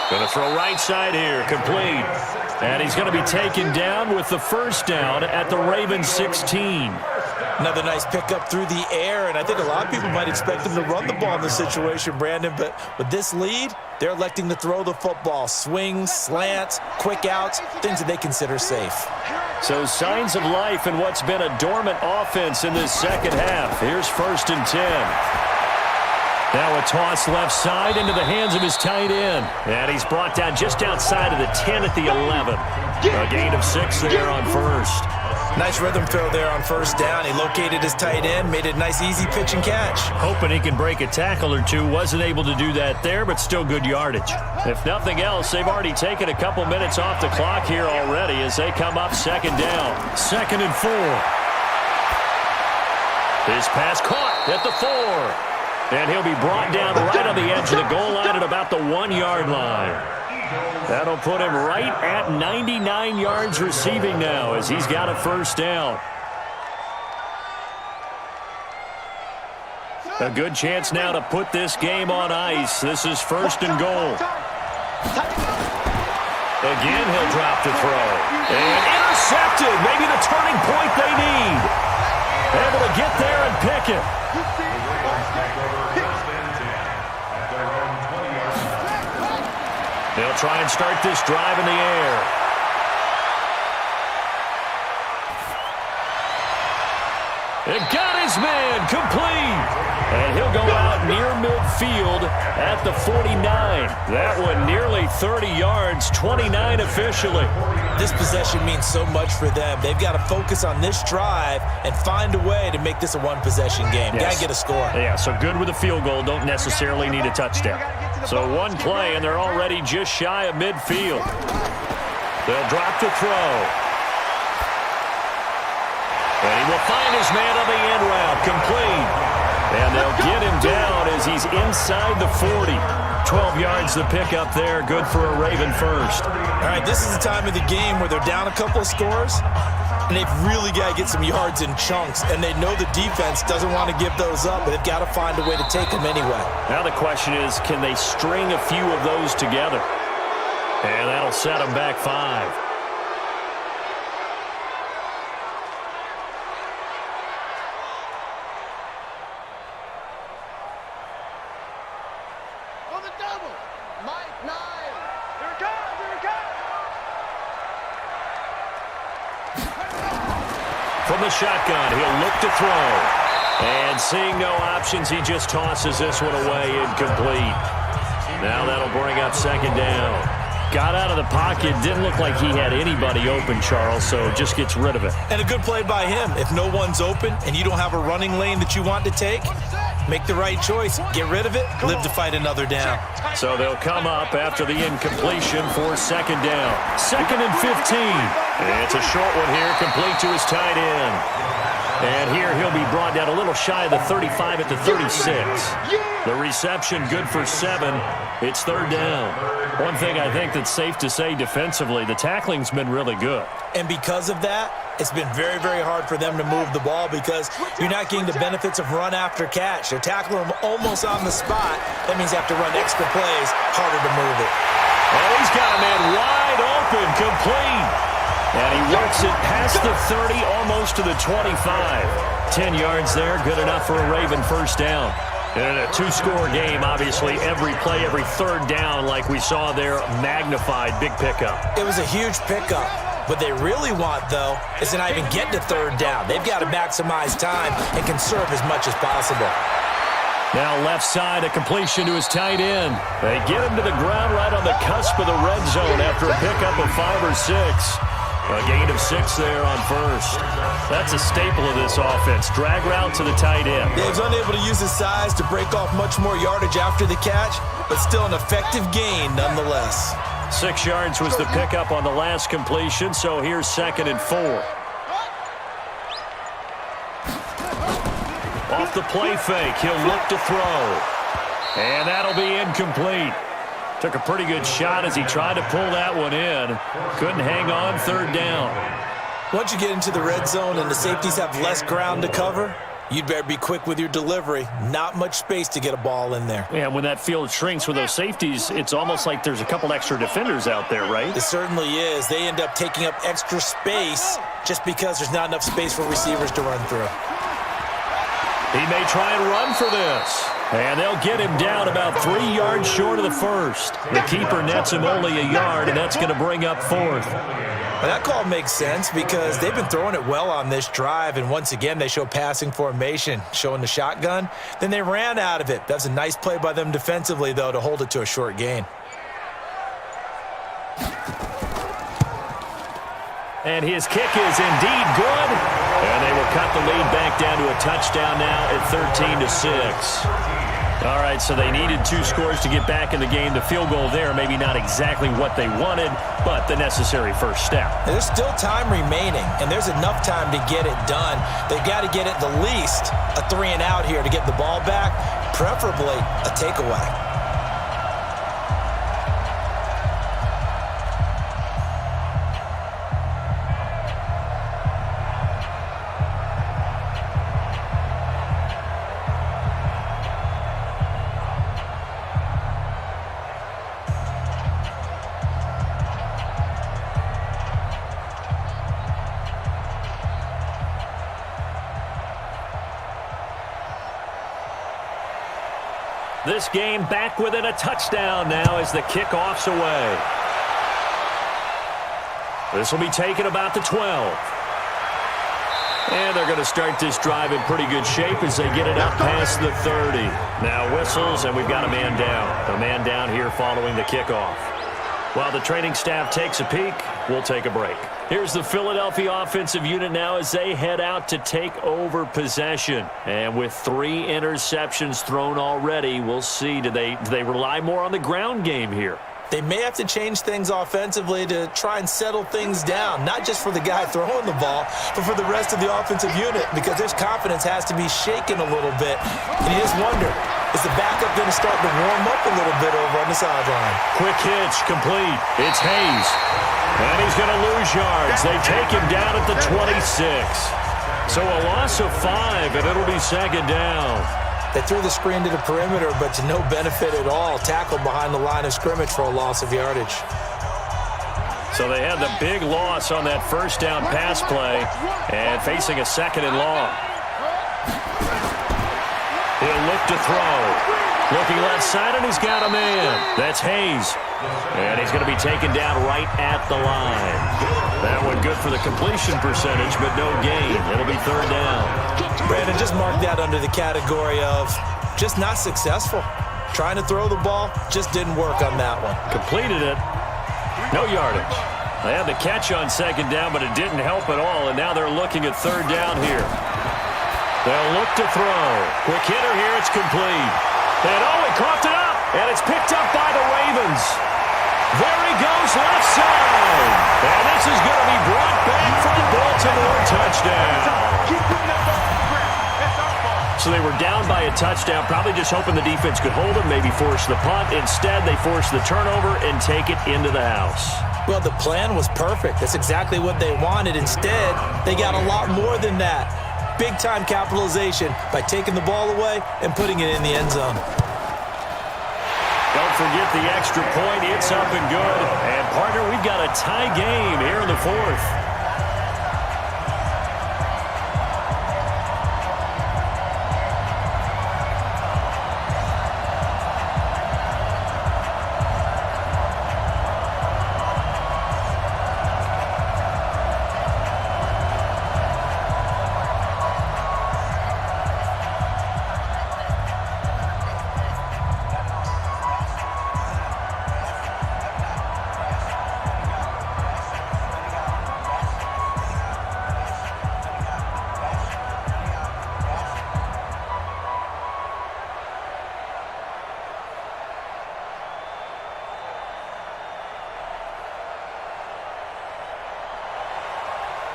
Going to throw right side here, complete. And he's going to be taken down with the first down at the Ravens 16. Another nice pickup through the air, and I think a lot of people might expect them to run the ball in this situation, Brandon, but with this lead, they're electing to throw the football. Swings, slants, quick outs, things that they consider safe. So signs of life in what's been a dormant offense in this second half. Here's 1st and 10. Now a toss left side into the hands of his tight end. And he's brought down just outside of the 10 at the 11. A gain of 6 there on first. Nice rhythm throw there on first down. He located his tight end, made it a nice easy pitch and catch. Hoping he can break a tackle or two. Wasn't able to do that there, but still good yardage. If nothing else, they've already taken a couple minutes off the clock here already as they come up 2nd down. 2nd and 4. His pass caught at the 4. And he'll be brought down right on the edge of the goal line at about the 1-yard line. That'll put him right at 99 yards receiving now as he's got a first down. A good chance now to put this game on ice. This is 1st and goal. Again, he'll drop the throw. And intercepted. Maybe the turning point they need. Able to get there and pick it. They'll try and start this drive in the air. It got his man complete. And he'll go out near midfield at the 49. That one nearly 30 yards, 29 officially. this possession means so much for them. They've got to focus on this drive and find a way to make this a one-possession game. Yes. Got to get a score. Yeah, so good with a field goal. Don't necessarily need a touchdown. So one play, and they're already just shy of midfield. They'll drop to throw. And he will find his man on the end route, complete. And they'll get him down as he's inside the 40. 12 yards to pick up there, good for a Raven first. All right, this is the time of the game where they're down a couple of scores, and they've really got to get some yards in chunks, and they know the defense doesn't want to give those up, but they've got to find a way to take them anyway. Now the question is, can they string a few of those together? And that'll set them back 5. From the shotgun, he'll look to throw. And seeing no options, he just tosses this one away, incomplete. Now that'll bring up second down. Got out of the pocket, didn't look like he had anybody open, Charles, so just gets rid of it. And a good play by him. If no one's open and you don't have a running lane that you want to take, make the right choice. Get rid of it, live to fight another down. So they'll come up after the incompletion for second down. 2nd and 15. It's a short one here, complete to his tight end. And here he'll be brought down a little shy of the 35 at the 36. The reception good for 7. It's third down. One thing I think that's safe to say defensively, the tackling's been really good. And because of that, it's been very, very hard for them to move the ball because you're not getting the benefits of run after catch. They're tackling them almost on the spot. That means they have to run extra plays, harder to move it. Oh, he's got a man wide open, complete. And he works it past the 30, almost to the 25. 10 yards there, good enough for a Raven first down. And in a 2-score game, obviously, every play, every third down, like we saw there, magnified, big pickup. It was a huge pickup. What they really want, though, is to not even get to third down. They've got to maximize time and conserve as much as possible. Now left side, a completion to his tight end. They get him to the ground right on the cusp of the red zone after a pickup of 5 or 6. A gain of 6 there on first. That's a staple of this offense. Drag route to the tight end. Dave's unable to use his size to break off much more yardage after the catch, but still an effective gain nonetheless. 6 yards was the pickup on the last completion, so here's 2nd and 4. Off the play fake, he'll look to throw. And that'll be incomplete. Took a pretty good shot as he tried to pull that one in. Couldn't hang on, third down. Once you get into the red zone and the safeties have less ground to cover, you'd better be quick with your delivery. Not much space to get a ball in there. Yeah, when that field shrinks with those safeties, it's almost like there's a couple extra defenders out there, right? It certainly is. They end up taking up extra space just because there's not enough space for receivers to run through. He may try and run for this. And they'll get him down about 3 yards short of the first. The keeper nets him only a yard, and that's going to bring up 4th. Well, that call makes sense because they've been throwing it well on this drive, and once again, they show passing formation, showing the shotgun. Then they ran out of it. That's a nice play by them defensively, though, to hold it to a short gain. And his kick is indeed good. And they will cut the lead back down to a touchdown now at 13-6. All right, so they needed 2 scores to get back in the game. The field goal there, maybe not exactly what they wanted, but the necessary first step. There's still time remaining, and there's enough time to get it done. They've got to get at the least a 3-and-out here to get the ball back, preferably a takeaway. This game back within a touchdown now as the kickoff's away. This will be taken about the 12. And they're going to start this drive in pretty good shape as they get it up past the 30. Now whistles, and we've got a man down. A man down here following the kickoff. While the training staff takes a peek, We'll take a break. Here's the Philadelphia offensive unit now as they head out to take over possession. And with 3 interceptions thrown already, we'll see. Do they rely more on the ground game here? They may have to change things offensively to try and settle things down, not just for the guy throwing the ball, but for the rest of the offensive unit, because his confidence has to be shaken a little bit. And you just wonder, is the backup going to start to warm up a little bit over on the sideline? Quick hitch, complete. It's Hayes. And he's going to lose yards. They take him down at the 26. So a loss of 5, and it'll be second down. They threw the screen to the perimeter, but to no benefit at all. Tackled behind the line of scrimmage for a loss of yardage. So they had the big loss on that first down pass play and facing a second and long. He'll look to throw. Looking left side, and he's got a man. That's Hayes. And he's going to be taken down right at the line. That one good for the completion percentage, but no gain. It'll be third down. Brandon, just marked that under the category of just not successful. Trying to throw the ball, just didn't work on that one. Completed it. No yardage. They had the catch on second down, but it didn't help at all, and now they're looking at third down here. They'll look to throw. Quick hitter here, it's complete. And he coughed it up, and it's picked up by the Ravens. There he goes, left side. And this is going to be brought back for the Baltimore touchdown. So they were down by a touchdown, probably just hoping the defense could hold them, maybe force the punt. Instead, they force the turnover and take it into the house. Well, the plan was perfect. That's exactly what they wanted. Instead, they got a lot more than that. Big-time capitalization by taking the ball away and putting it in the end zone. Don't forget the extra point. It's up and good. And, partner, we've got a tie game here in the fourth.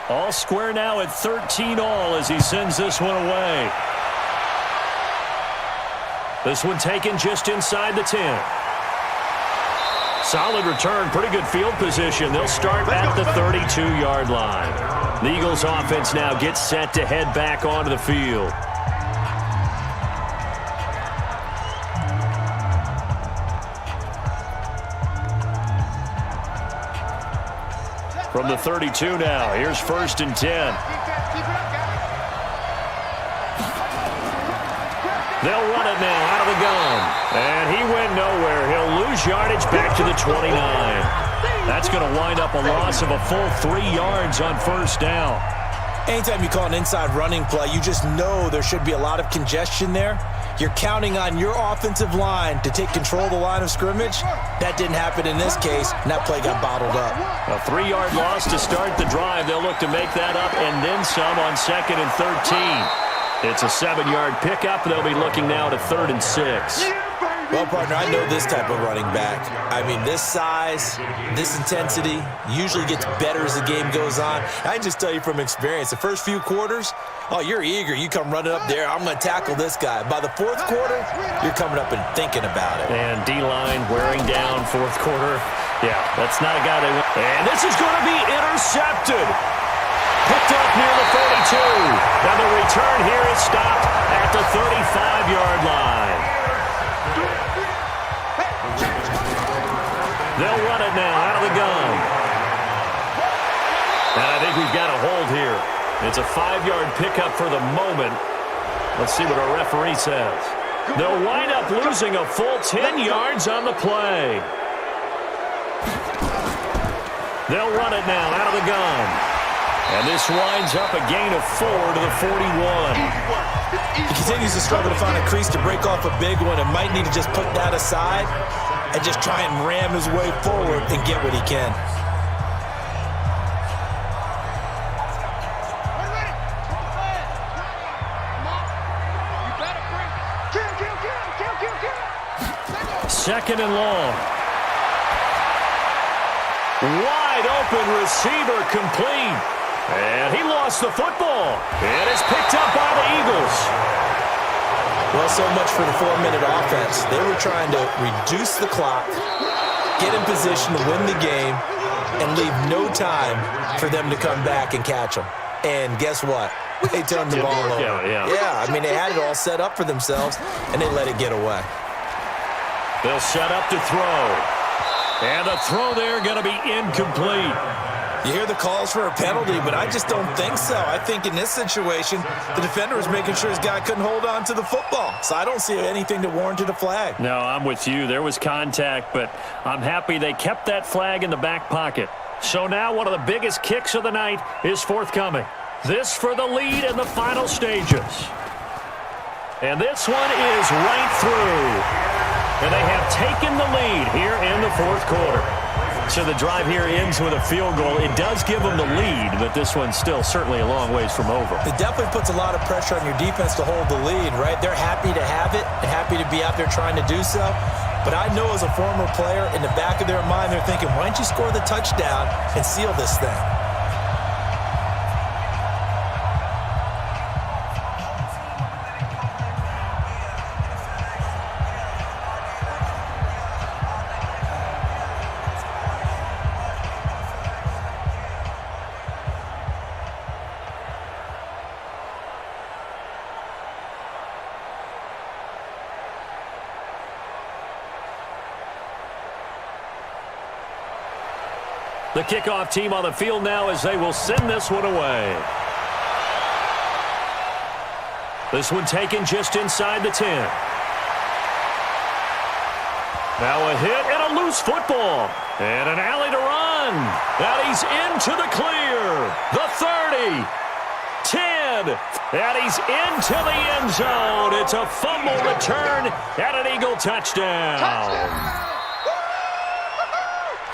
All square now at 13 all as he sends this one away. This one taken just inside the 10. Solid return, pretty good field position. They'll start at the 32-yard line. The Eagles offense now gets set to head back onto the field. From the 32 now, here's 1st and 10. They'll run it now out of the gun. And he went nowhere. He'll lose yardage back to the 29. That's going to wind up a loss of a full 3 yards on first down. Anytime you call an inside running play, you just know there should be a lot of congestion there. You're counting on your offensive line to take control of the line of scrimmage. That didn't happen in this case, and that play got bottled up. A 3-yard loss to start the drive. They'll look to make that up and then some on 2nd and 13. It's a 7-yard pickup. They'll be looking now to 3rd and 6. Well, partner, I know this type of running back. I mean, this size, this intensity usually gets better as the game goes on. I can just tell you from experience, the first few quarters, oh, you're eager. You come running up there, I'm going to tackle this guy. By the 4th quarter, you're coming up and thinking about it. And D-line wearing down 4th quarter. Yeah, that's not a guy they want. And this is going to be intercepted. Picked up near the 32. Now the return here is stopped at the 35-yard line. They'll run it now out of the gun. And I think we've got a hold here. It's a 5-yard pickup for the moment. Let's see what our referee says. They'll wind up losing a full 10 yards on the play. They'll run it now out of the gun. And this winds up a gain of 4 to the 41. He continues to struggle to find a crease to break off a big one and might need to just put that aside and just try and ram his way forward and get what he can. second and long. Wide open receiver complete. And he lost the football. And it's picked up by the Eagles. Well, so much for the 4-minute offense. They were trying to reduce the clock, get in position to win the game, and leave no time for them to come back and catch them. And guess what? They turned the ball over. Yeah, I mean, they had it all set up for themselves, and they let it get away. They'll set up to throw. And the throw there going to be incomplete. You hear the calls for a penalty, but I just don't think so. I think in this situation, the defender was making sure his guy couldn't hold on to the football. So I don't see anything that warranted a flag. No, I'm with you. There was contact, but I'm happy they kept that flag in the back pocket. So now one of the biggest kicks of the night is forthcoming. This for the lead in the final stages. And this one is right through. And they have taken the lead here in the fourth quarter. So the drive here ends with a field goal. It does give them the lead, but this one's still certainly a long ways from over. It definitely puts a lot of pressure on your defense to hold the lead, right? They're happy to have it and happy to be out there trying to do so. But I know as a former player, in the back of their mind, they're thinking, why don't you score the touchdown and seal this thing? The kickoff team on the field now as they will send this one away. This one taken just inside the 10. Now a hit and a loose football. And an alley to run. Now he's into the clear. The 30. 10. And he's into the end zone. It's a fumble return and an Eagle touchdown.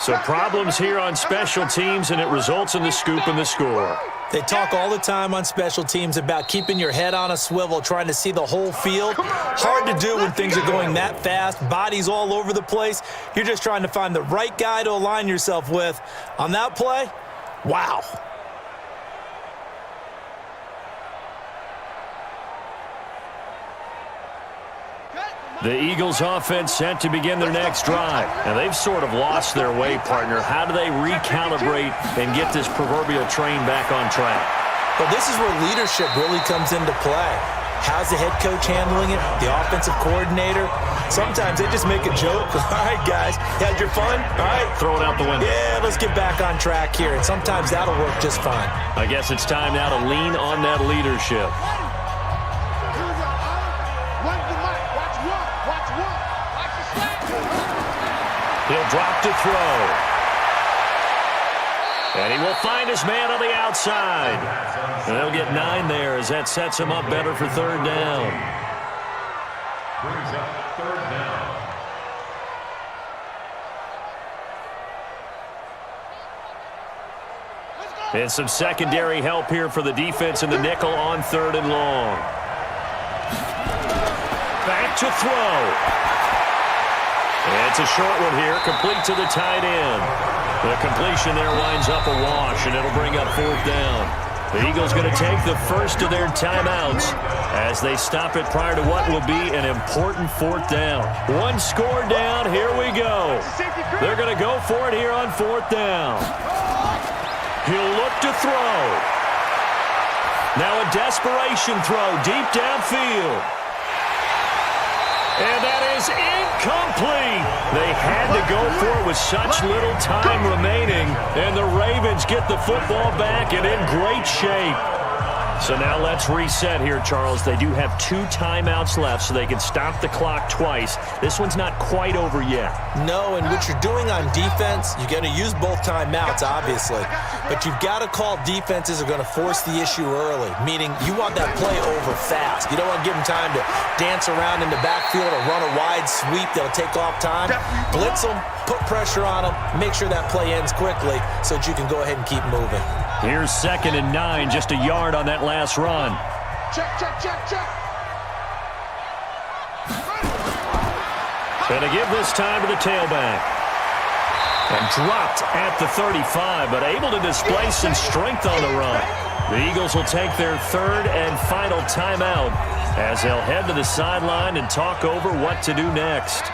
So problems here on special teams, and it results in the scoop and the score. They talk all the time on special teams about keeping your head on a swivel, trying to see the whole field. Hard to do when things are going that fast, bodies all over the place. You're just trying to find the right guy to align yourself with. On that play, wow. The Eagles offense set to begin their next drive. And they've sort of lost their way, partner. How do they recalibrate and get this proverbial train back on track? Well, this is where leadership really comes into play. How's the head coach handling it? The offensive coordinator? Sometimes they just make a joke. All right, guys, you had your fun? All right. Throw it out the window. Yeah, let's get back on track here. And sometimes that'll work just fine. I guess it's time now to lean on that leadership. He'll drop to throw. And he will find his man on the outside. And they'll get 9 there as that sets him up better for third down. Brings up third down. And some secondary help here for the defense in the nickel on 3rd and long. Back to throw. And it's a short one here, complete to the tight end. The completion there winds up a wash, and it'll bring up 4th down. The Eagles going to take the first of their timeouts as they stop it prior to what will be an important 4th down. One score down, here we go. They're going to go for it here on 4th down. He'll look to throw. Now a desperation throw deep downfield. And that is incomplete. They had to go for it with such little time remaining. And the Ravens get the football back and in great shape. So now let's reset here, Charles. They do have 2 timeouts left, so they can stop the clock twice. This one's not quite over yet. No, and what you're doing on defense, you're going to use both timeouts, obviously. But you've got to call defenses are going to force the issue early, meaning you want that play over fast. You don't want to give them time to dance around in the backfield or run a wide sweep that'll take off time. Blitz them, put pressure on them, make sure that play ends quickly so that you can go ahead and keep moving. Here's 2nd and 9, just a yard on that last run. And to give this time to the tailback. And dropped at the 35, but able to display some strength on the run. The Eagles will take their third and final timeout as they'll head to the sideline and talk over what to do next.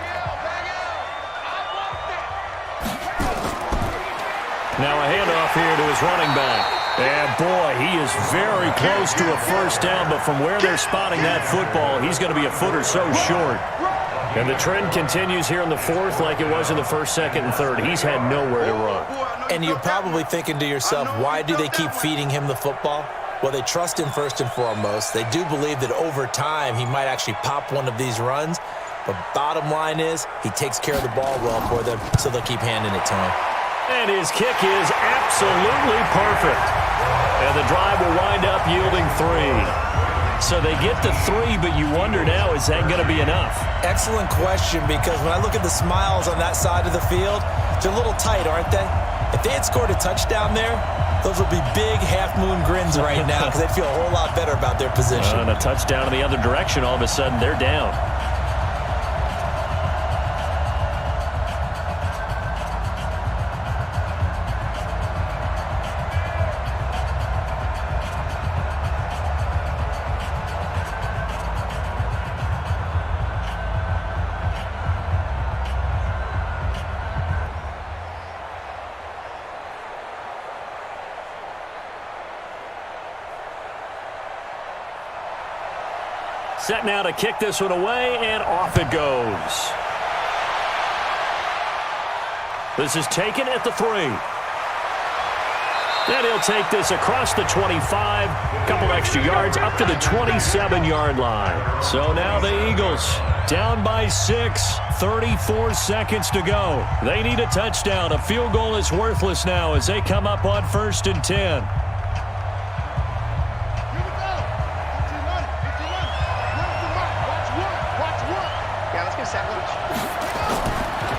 Now a handoff here to his running back. And boy, he is very close to a first down, but from where they're spotting that football, he's going to be a foot or so short. And the trend continues here in the fourth like it was in the first, second, and third. He's had nowhere to run. And you're probably thinking to yourself, why do they keep feeding him the football? Well, they trust him first and foremost. They do believe that over time he might actually pop one of these runs. But bottom line is he takes care of the ball well for them, so they'll keep handing it to him. And his kick is absolutely perfect. And the drive will wind up yielding 3. So they get to 3, but you wonder now, is that going to be enough? Excellent question, because when I look at the smiles on that side of the field, they're a little tight, aren't they? If they had scored a touchdown there, those would be big half-moon grins right now because they'd feel a whole lot better about their position. And a touchdown in the other direction, all of a sudden they're down. Set now to kick this one away, and off it goes. This is taken at the 3. And he'll take this across the 25, a couple extra yards, up to the 27-yard line. So now the Eagles down by 6, 34 seconds to go. They need a touchdown. A field goal is worthless now as they come up on 1st and 10.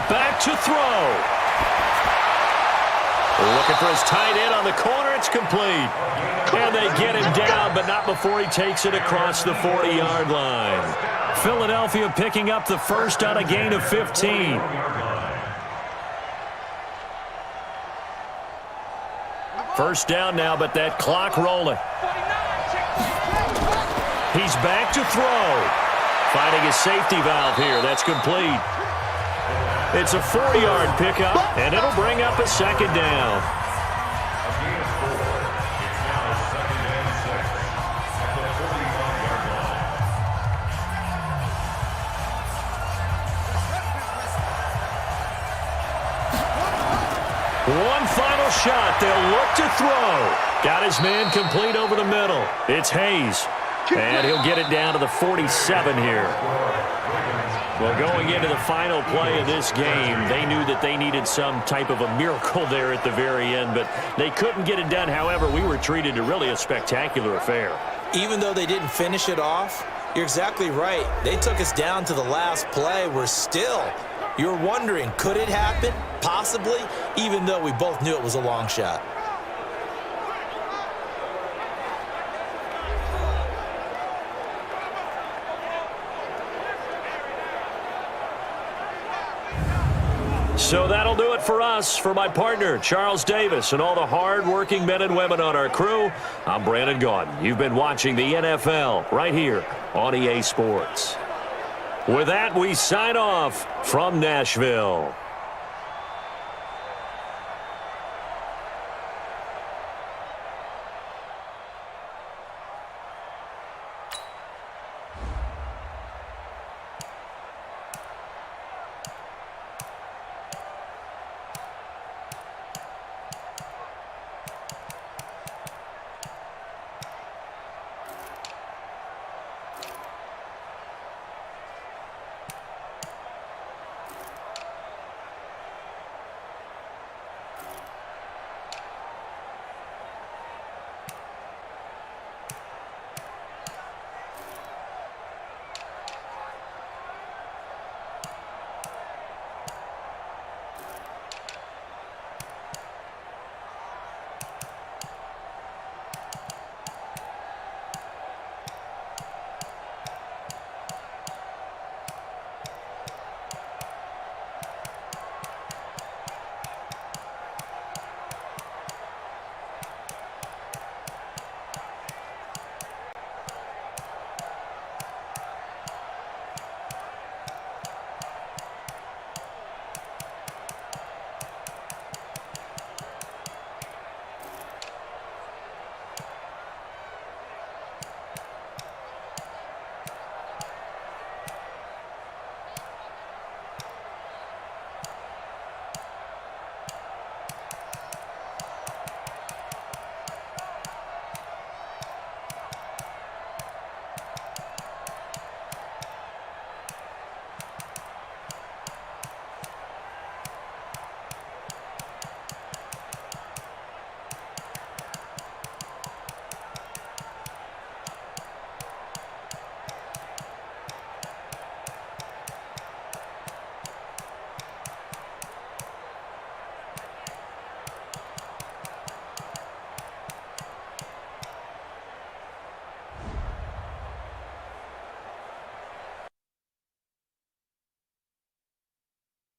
Back to throw. Looking for his tight end on the corner. It's complete. And they get him down, but not before he takes it across the 40-yard line. Philadelphia picking up the first on a gain of 15. First down now, but that clock rolling. He's back to throw. Finding his safety valve here. That's complete. It's a 4-yard pickup, and it'll bring up a second down. One final shot. They'll look to throw. Got his man complete over the middle. It's Hayes. And he'll get it down to the 47 here. Well, going into the final play of this game, they knew that they needed some type of a miracle there at the very end, but they couldn't get it done. However, we were treated to really a spectacular affair. Even though they didn't finish it off, you're exactly right. They took us down to the last play. You're wondering, could it happen? Possibly, even though we both knew it was a long shot. So that'll do it for us. For my partner, Charles Davis, and all the hard-working men and women on our crew, I'm Brandon Gaudin. You've been watching the NFL right here on EA Sports. With that, we sign off from Nashville.